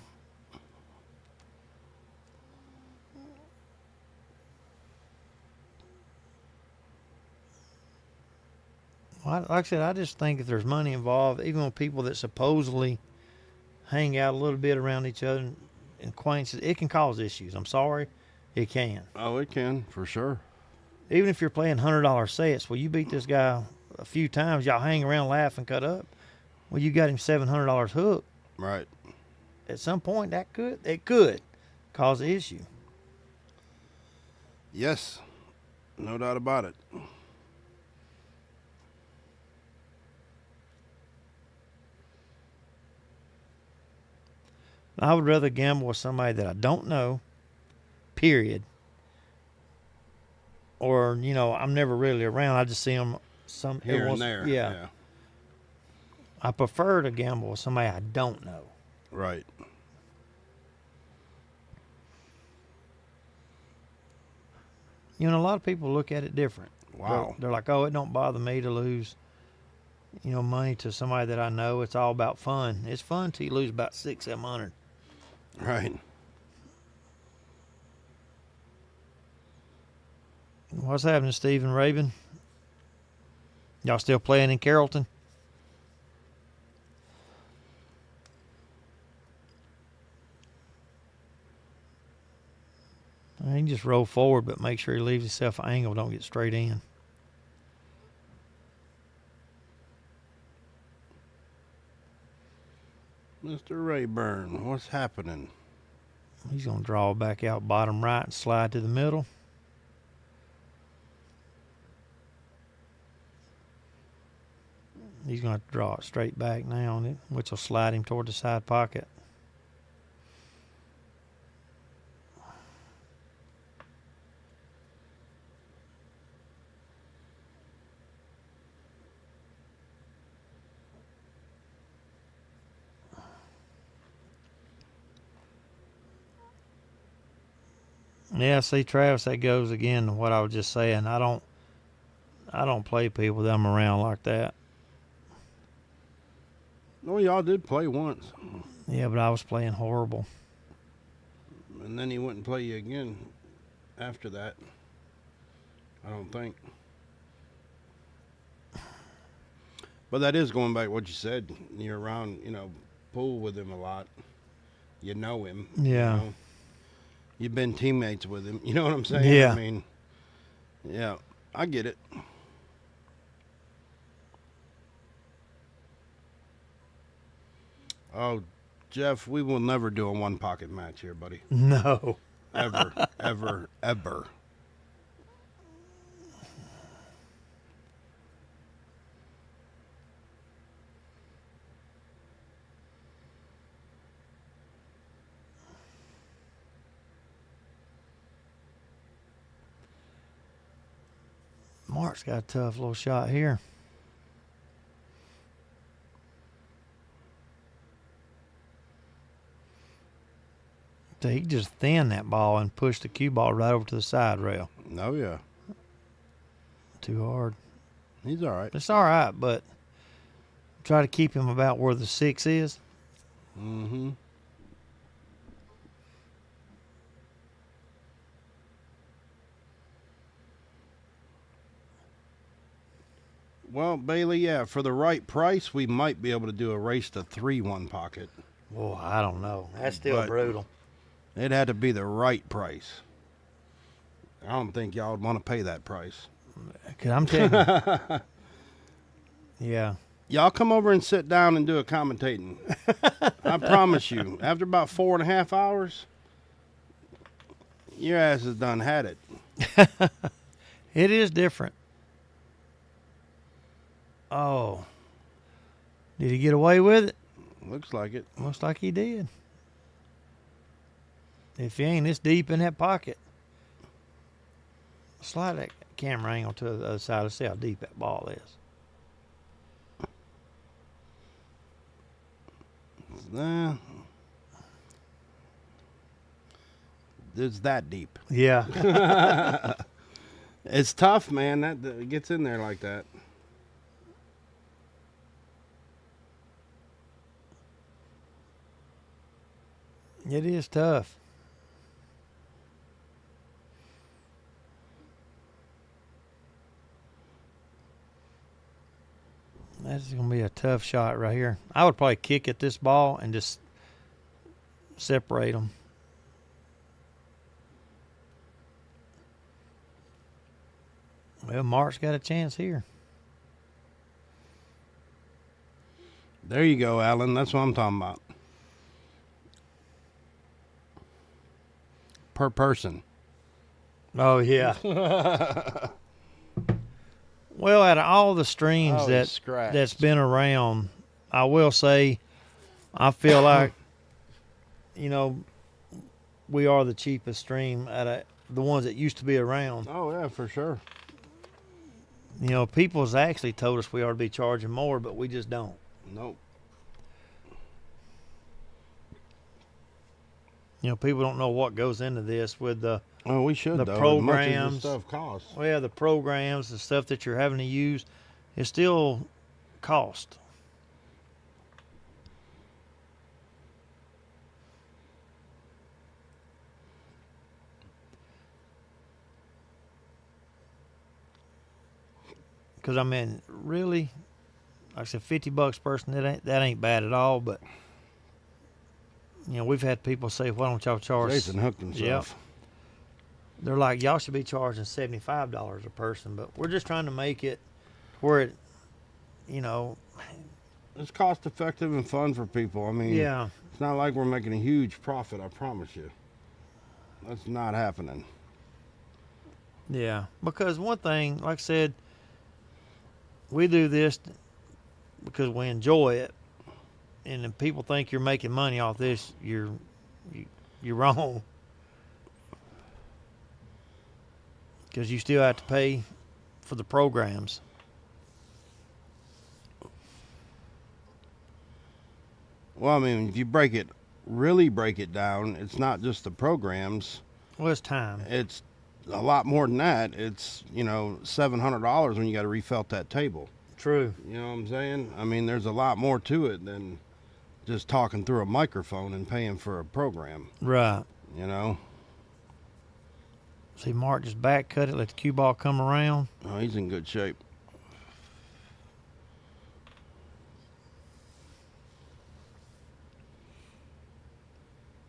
Well, like I said, I just think if there's money involved, even with people that supposedly hang out a little bit around each other and acquaintances, it can cause issues. I'm sorry, it can. Oh, it can, for sure. Even if you're playing $100 sets, well, you beat this guy a few times, y'all hang around, laugh, and cut up. Well, you got him $700 hook. Right. At some point, it could cause an issue. Yes. No doubt about it. I would rather gamble with somebody that I don't know, period. Or, I'm never really around. I just see them Here and there. Yeah. I prefer to gamble with somebody I don't know. Right. A lot of people look at it different. Wow. They're like, oh, it don't bother me to lose, money to somebody that I know. It's all about fun. It's fun till you lose about $600-700. Right. What's happening, Stephen Rabin? Y'all still playing in Carrollton? He can just roll forward, but make sure he leaves himself an angle. Don't get straight in. Mr. Rayburn, what's happening? He's going to draw back out bottom right and slide to the middle. He's going to have to draw it straight back now, which will slide him toward the side pocket. Yeah, see, Travis, that goes again to what I was just saying. I don't play people that I'm around like that. No, y'all did play once. Yeah, but I was playing horrible. And then he wouldn't play you again after that. I don't think. But that is going back to what you said. You're around, pool with him a lot. You know him. Yeah. You've been teammates with him. You know what I'm saying? Yeah. I mean, yeah, I get it. Oh, Jeff, we will never do a one-pocket match here, buddy. No. Ever, ever, ever. Mark's got a tough little shot here. So he just thinned that ball and pushed the cue ball right over to the side rail. Oh, yeah. Too hard. He's all right. It's all right, but try to keep him about where the 6 is. Mm-hmm. Well, Bailey, yeah, for the right price, we might be able to do a race to 3 one pocket. Oh, I don't know. That's still But brutal. it had to be the right price. I don't think y'all would want to pay that price. Cause I'm telling you, yeah. Y'all come over and sit down and do a commentating. I promise you, after about 4.5 hours, your ass has done had it. It is different. Oh, did he get away with it? Looks like it. Looks like he did. If he ain't this deep in that pocket, slide that camera angle to the other side to see how deep that ball is. It's that deep. Yeah. It's tough, man. That gets in there like that. It is tough. That's going to be a tough shot right here. I would probably kick at this ball and just separate them. Well, Mark's got a chance here. There you go, Alan. That's what I'm talking about. Per person. Oh, yeah. Well, out of all the streams that's been around, I will say I feel like, we are the cheapest stream out of the ones that used to be around. Oh, yeah, for sure. People's actually told us we ought to be charging more, but we just don't. Nope. People don't know what goes into this with the we should, the though. programs. As much as this stuff costs. Well, yeah, the programs, the stuff that you're having to use, it still cost. Because really, like I said, $50 person, that ain't bad at all. But we've had people say, "Why don't y'all charge?" Jason hooked himself. Yep. They're like, y'all should be charging $75 a person, but we're just trying to make it where it, It's cost effective and fun for people. Yeah. It's not like we're making a huge profit, I promise you. That's not happening. Yeah. Because one thing, like I said, we do this because we enjoy it. And if people think you're making money off this, you're wrong. Because you still have to pay for the programs. Well, if you really break it down, it's not just the programs. Well, it's time. It's a lot more than that. It's, $700 when you got to refelt that table. True. You know what I'm saying? There's a lot more to it than just talking through a microphone and paying for a program. Right. See, Mark just back cut it, let the cue ball come around. Oh, he's in good shape.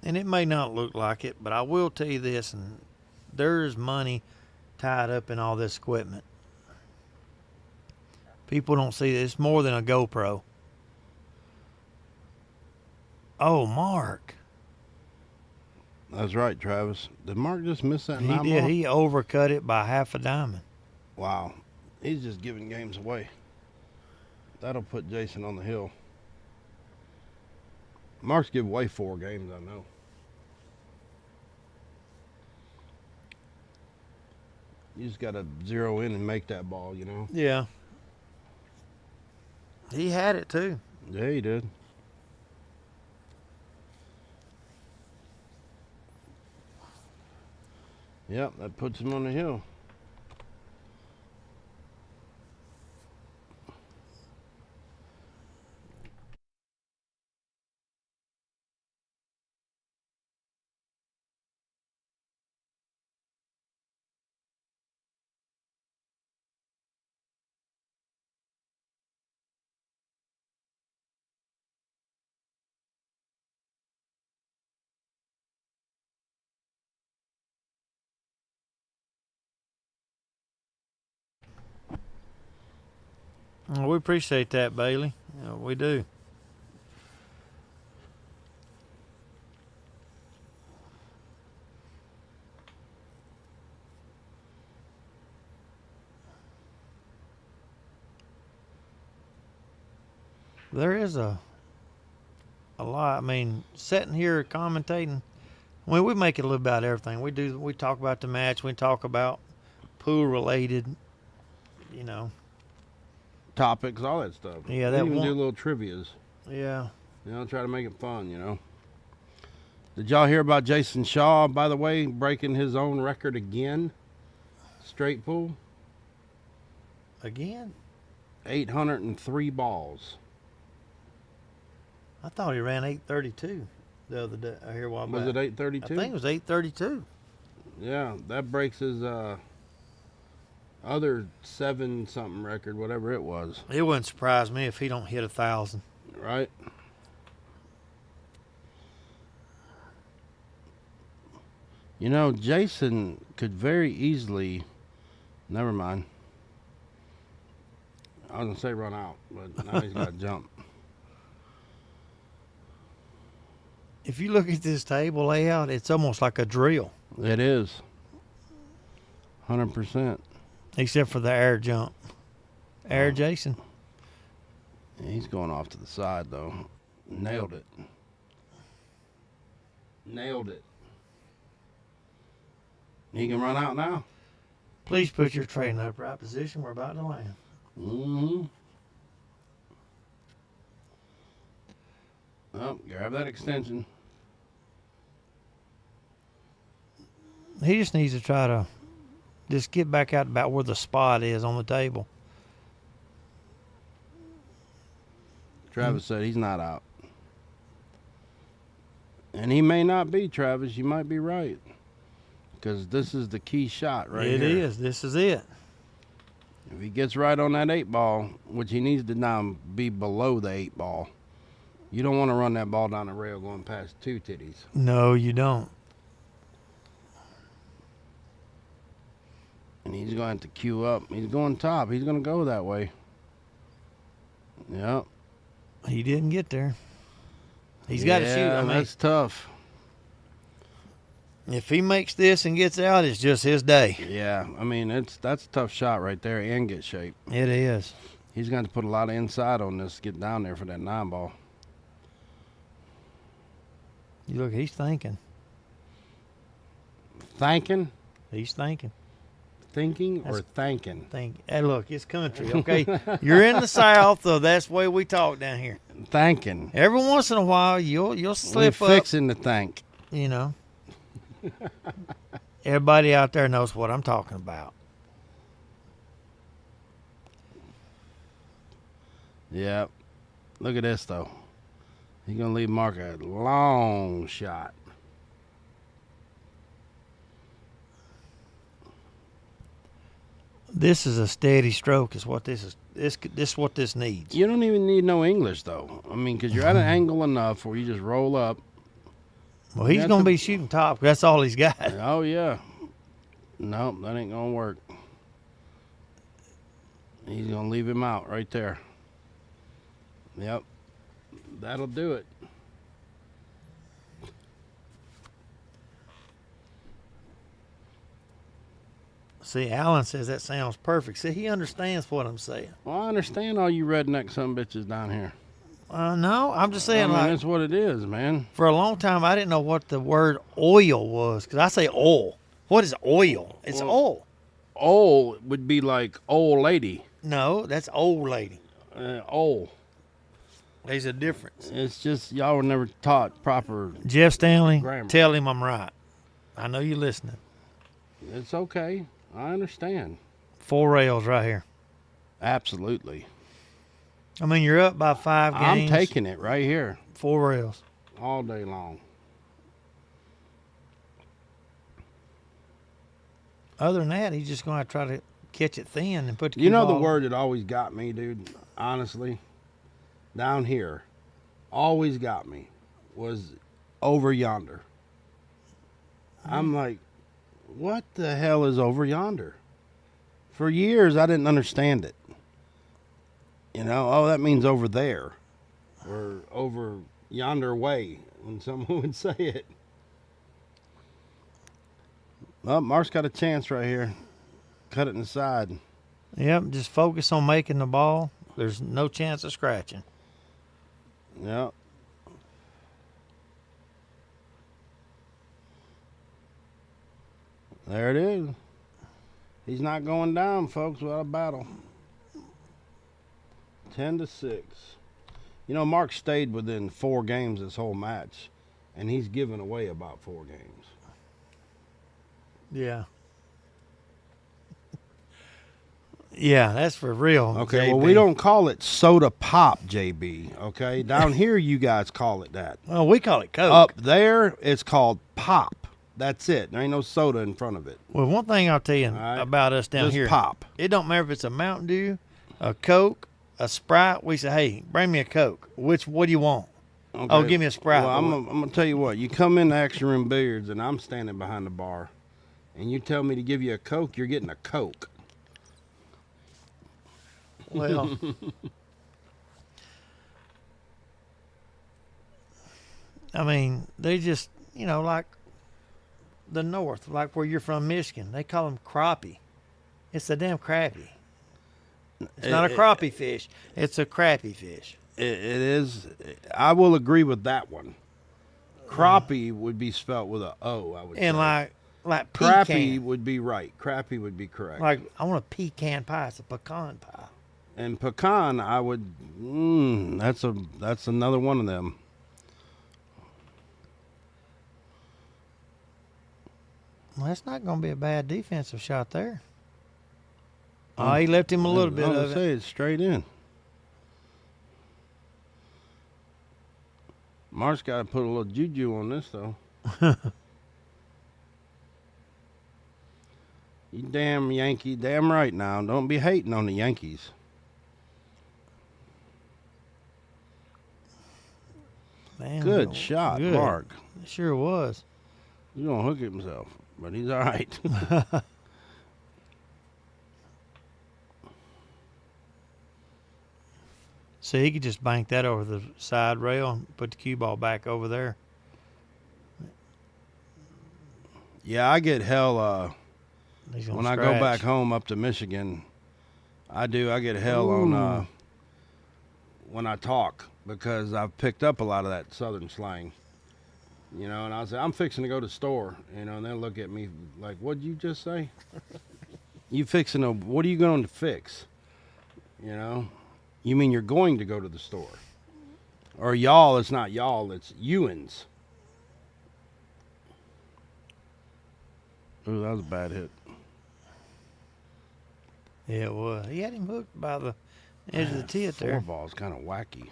And it may not look like it, but I will tell you this, and there's money tied up in all this equipment. People don't see it. It's more than a GoPro. Oh, Mark. That's right, Travis. Did Mark just miss that? He did. He overcut it by half a diamond. Wow. He's just giving games away. That'll put Jason on the hill. Mark's give away 4 games, I know. You just got to zero in and make that ball, Yeah. He had it, too. Yeah, he did. Yep, that puts him on the hill. Well, we appreciate that, Bailey. We do. There is a lot. I mean, sitting here commentating, we make it a little about everything. We talk about the match. We talk about pool related, you know. Topics, all that stuff. Yeah, we that even one. do little trivias. Yeah. You know, try to make it fun. You know. Did y'all hear about Jason Shaw? By the way, breaking his own record again. Straight pool. Again? 803 balls. I thought he ran 8:32 the other day. I hear a while back. Was it I 832? think it was 8:32. Yeah, that breaks his other 7-something record, whatever it was. It wouldn't surprise me if he don't hit 1,000. Right? You know, Jason could very easily. Never mind. I was going to say run out, but now he's got to jump. If you look at this table layout, it's almost like a drill. It is. 100%. Except for the air jump. Air Jason. He's going off to the side, though. Nailed it. Nailed it. He can run out now. Please put your tray in the upright position. We're about to land. Mm-hmm. Oh, grab that extension. He just needs to try to just get back out about where the spot is on the table. Travis said he's not out. And he may not be, Travis. You might be right. Because this is the key shot right here. It is. This is it. If he gets right on that 8 ball, which he needs to now be below the 8 ball, you don't want to run that ball down the rail going past 2 titties. No, you don't. And he's going to have to queue up. He's going top. He's going to go that way. Yep. He didn't get there. He's got to shoot. I mean, that's tough. if he makes this and gets out, it's just his day. Yeah, I mean, that's a tough shot right there and get shape. It is. He's going to put a lot of inside on this to get down there for that 9 ball. You look, he's thinking. Thanking? He's thinking. Thinking or thanking? Hey, look, it's country, okay? You're in the South, so that's the way we talk down here. Thanking. Every once in a while, you'll slip We're up. fixing to thank. You know. Everybody out there knows what I'm talking about. Yep. Look at this, though. He's going to leave Mark a long shot. This is a steady stroke is what this is. This is what this needs. You don't even need no English, though. I mean, because you're at an angle enough where you just roll up. Well, he's going to be shooting top. That's all he's got. Oh, yeah. Nope, that ain't going to work. He's going to leave him out right there. Yep. That'll do it. See, Alan says that sounds perfect. See, he understands what I'm saying. Well, I understand all you redneck son bitches down here. No, I'm just saying, I mean, like, that's what it is, man. for a long time, I didn't know what the word oil was because I say oil. What is oil? It's oil. Old would be like old lady. No, that's old lady. Old. There's a difference. It's just y'all were never taught proper. Jeff Stanley, grammar. tell him I'm right. I know you're listening. It's okay. I understand. 4 rails right here. Absolutely. I mean, you're up by 5 games. I'm taking it right here 4 rails. all day long. Other than that, he's just going to try to catch it thin and put the You know cue the ball. word that always got me, dude, honestly, down here, always got me, was over yonder. I'm like, what the hell is over yonder? For years, I didn't understand it. You know, oh, that means over there or over yonder way when someone would say it. Well, Mark's got a chance right here. Cut it inside. Yep, just focus on making the ball. There's no chance of scratching. Yep. There it is. He's not going down, folks, without a battle. 10-6. You know, Mark stayed within 4 games this whole match, and he's given away about 4 games. Yeah. Yeah, that's for real. Okay, JB. well, we don't call it soda pop, JB, okay? Down here, you guys call it that. Well, we call it Coke. Up there, it's called pop. That's it. There ain't no soda in front of it. Well, one thing I'll tell you about us down Just here. pop. It don't matter if it's a Mountain Dew, a Coke, a Sprite. We say, hey, bring me a Coke. What do you want? Okay. Oh, give me a Sprite. Well, I'm going to tell you what. You come into Action Room Billiards, and I'm standing behind the bar, and you tell me to give you a Coke, you're getting a Coke. Well, I mean, they just, like the North, like where you're from, Michigan, they call them crappie. It's a damn crappie. It's not a crappie fish. It's a crappie fish. It is. I will agree with that one. Crappie would be spelt with a O, I would say. And like pecan. Crappie would be right. Crappie would be correct. Like, I want a pecan pie. It's a pecan pie. And pecan, I would. That's another one of them. Well, that's not going to be a bad defensive shot there. Oh, he left him a little bit of it. Say it's straight in. Mark's got to put a little juju on this, though. You damn Yankee, damn right now. Don't be hating on the Yankees. Man, Good shot, good. Mark. It sure was. He's going to hook himself, but he's all right. See, he could just bank that over the side rail and put the cue ball back over there. Yeah, I get hell when I go back scratch. home up to Michigan. I get hell on when I talk because I've picked up a lot of that Southern slang. And I'll say, I'm fixing to go to the store, and they'll look at me like, what'd you just say? You fixing to, what are you going to fix? You mean you're going to go to the store. Or y'all, it's not y'all, it's you'ns. Ooh, that was a bad hit. Yeah, it was. He had him hooked by the edge of the tee there. 4 ball's kind of wacky.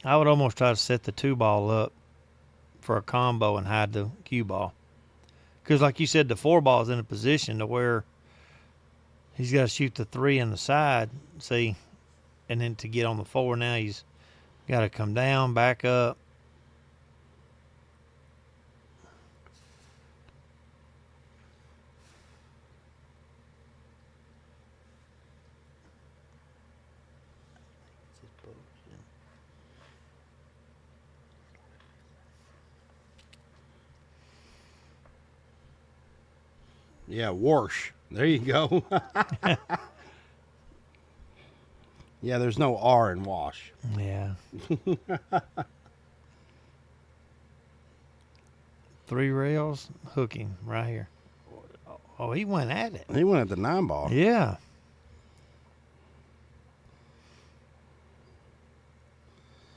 I would almost try to set the 2 ball up for a combo and hide the cue ball. Because like you said, the 4 ball is in a position to where he's got to shoot the 3 in the side, see, and then to get on the 4 now he's got to come down, back up. Yeah, wash. There you go. Yeah, there's no R in wash. Yeah. 3 rails, hooking right here. Oh, he went at it. He went at the 9 ball. Yeah.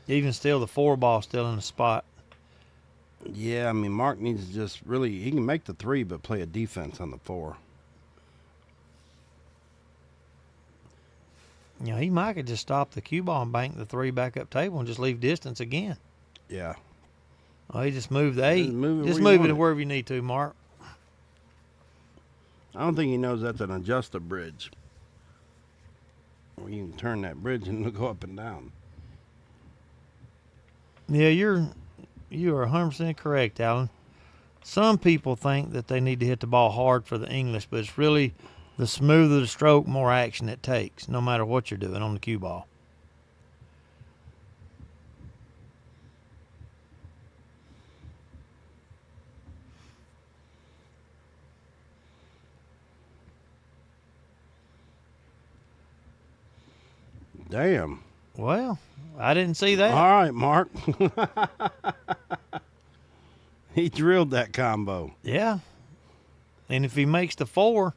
Even still, the 4 ball still in the spot. Yeah, I mean, Mark needs to just really, he can make the 3, but play a defense on the 4. He might could just stop the cue ball and bank the 3 back up table and just leave distance again. Yeah. Oh, he just moved the 8. Just move it Just where you move it want it. wherever you need to, Mark. I don't think he knows that's an adjuster bridge. Where you can turn that bridge and it'll go up and down. Yeah, you are 100% correct, Alan. Some people think that they need to hit the ball hard for the English, but it's really the smoother the stroke, more action it takes, no matter what you're doing on the cue ball. Damn. Well, I didn't see that. All right, Mark. He drilled that combo. Yeah. And if he makes the 4,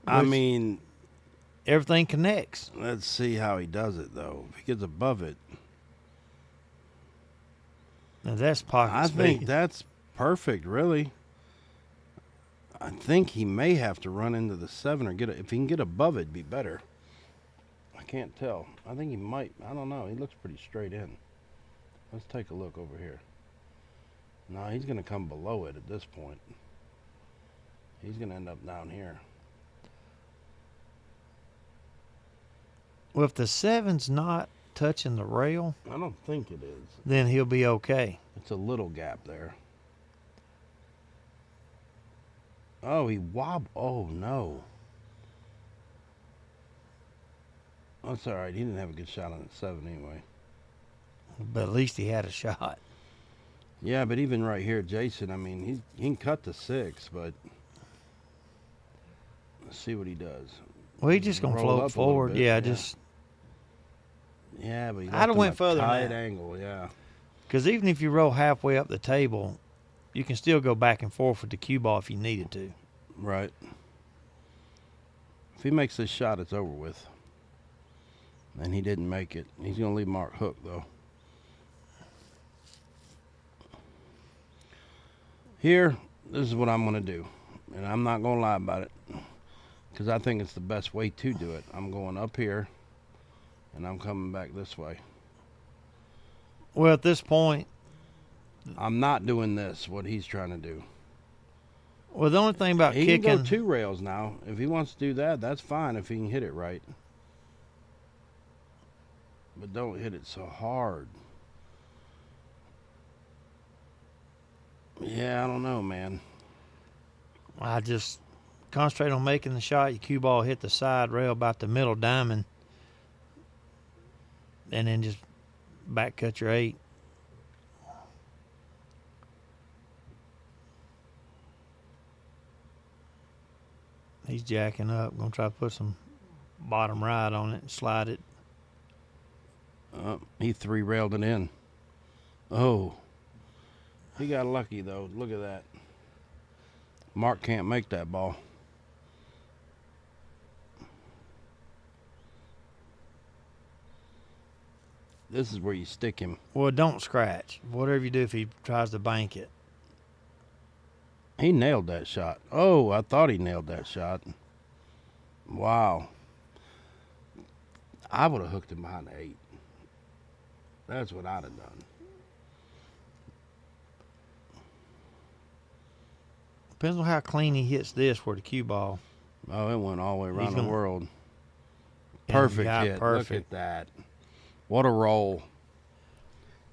I mean, everything connects. let's see how he does it, though. If he gets above it, Now that's pocket I speed. think that's perfect, really. I think he may have to run into the 7 or if he can get above it, it'd be better. I can't tell. I think he might. I don't know. He looks pretty straight in. Let's take a look over here. No, he's going to come below it at this point. He's going to end up down here. Well, if the 7's not touching the rail, I don't think it is. then he'll be okay. It's a little gap there. Oh, he Oh, no. That's all right. He didn't have a good shot on the 7 anyway. But at least he had a shot. Yeah, but even right here, Jason, I mean, he can cut the 6, but let's see what he does. Well, he's just going to Roll up a float little forward. bit, Yeah, yeah. just Yeah, but he I'd left have him went a further than tight that. angle, yeah. because even if you roll halfway up the table, you can still go back and forth with the cue ball if you needed to. Right. If he makes this shot, it's over with. And he didn't make it. He's going to leave Mark hooked, though. Here, this is what I'm going to do. And I'm not going to lie about it. Because I think it's the best way to do it. I'm going up here. And I'm coming back this way. Well, at this point, I'm not doing this, what he's trying to do. well, the only thing about He kicking, can go 2 rails now. If he wants to do that, that's fine if he can hit it right. But don't hit it so hard. Yeah, I don't know, man. I just concentrate on making the shot. Your cue ball hit the side rail about the middle diamond, and then just back cut your 8. He's jacking up. Gonna try to put some bottom right on it and slide it. He 3 railed it in. Oh. He got lucky, though. Look at that. Mark can't make that ball. This is where you stick him. Well, don't scratch. Whatever you do if he tries to bank it. He nailed that shot. Oh, I thought he nailed that shot. Wow. I would have hooked him behind the 8. That's what I'd have done. Depends on how clean he hits this for the cue ball. Oh, it went all the way around the gonna- world. Yeah, Perfect yeah, hit. perfect. Look at that. What a roll.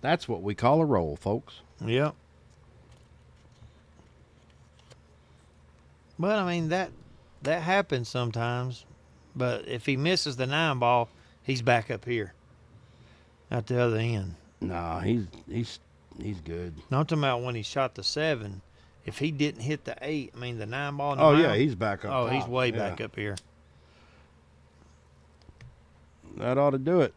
That's what we call a roll, folks. Yep. But I mean that happens sometimes. But if he misses the 9 ball, he's back up here at the other end. Nah, he's good. Now I'm talking about when he shot the 7. If he didn't hit the 8, I mean the 9 ball. Oh yeah, he's back up. Oh, he's top. way Yeah. back up here. That ought to do it.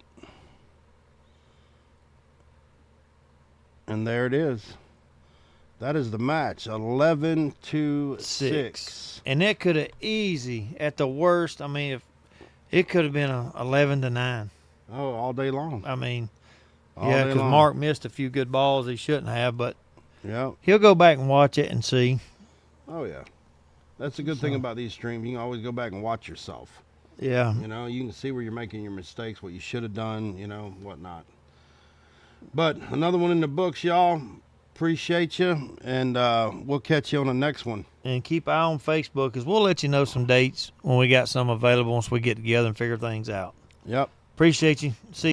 And there it is. That is the match. 11-6. And that could have easy at the worst. I mean, if it could have been a 11-9. Oh, all day long. I mean, All yeah, day because long. Mark missed a few good balls he shouldn't have, but Yeah. he'll go back and watch it and see. Oh yeah. That's the good thing about these streams. You can always go back and watch yourself. Yeah. You know, you can see where you're making your mistakes, what you should have done, you know, whatnot. But another one in the books, y'all. Appreciate you, and we'll catch you on the next one. And keep an eye on Facebook because we'll let you know some dates when we got some available once we get together and figure things out. Yep. Appreciate you. See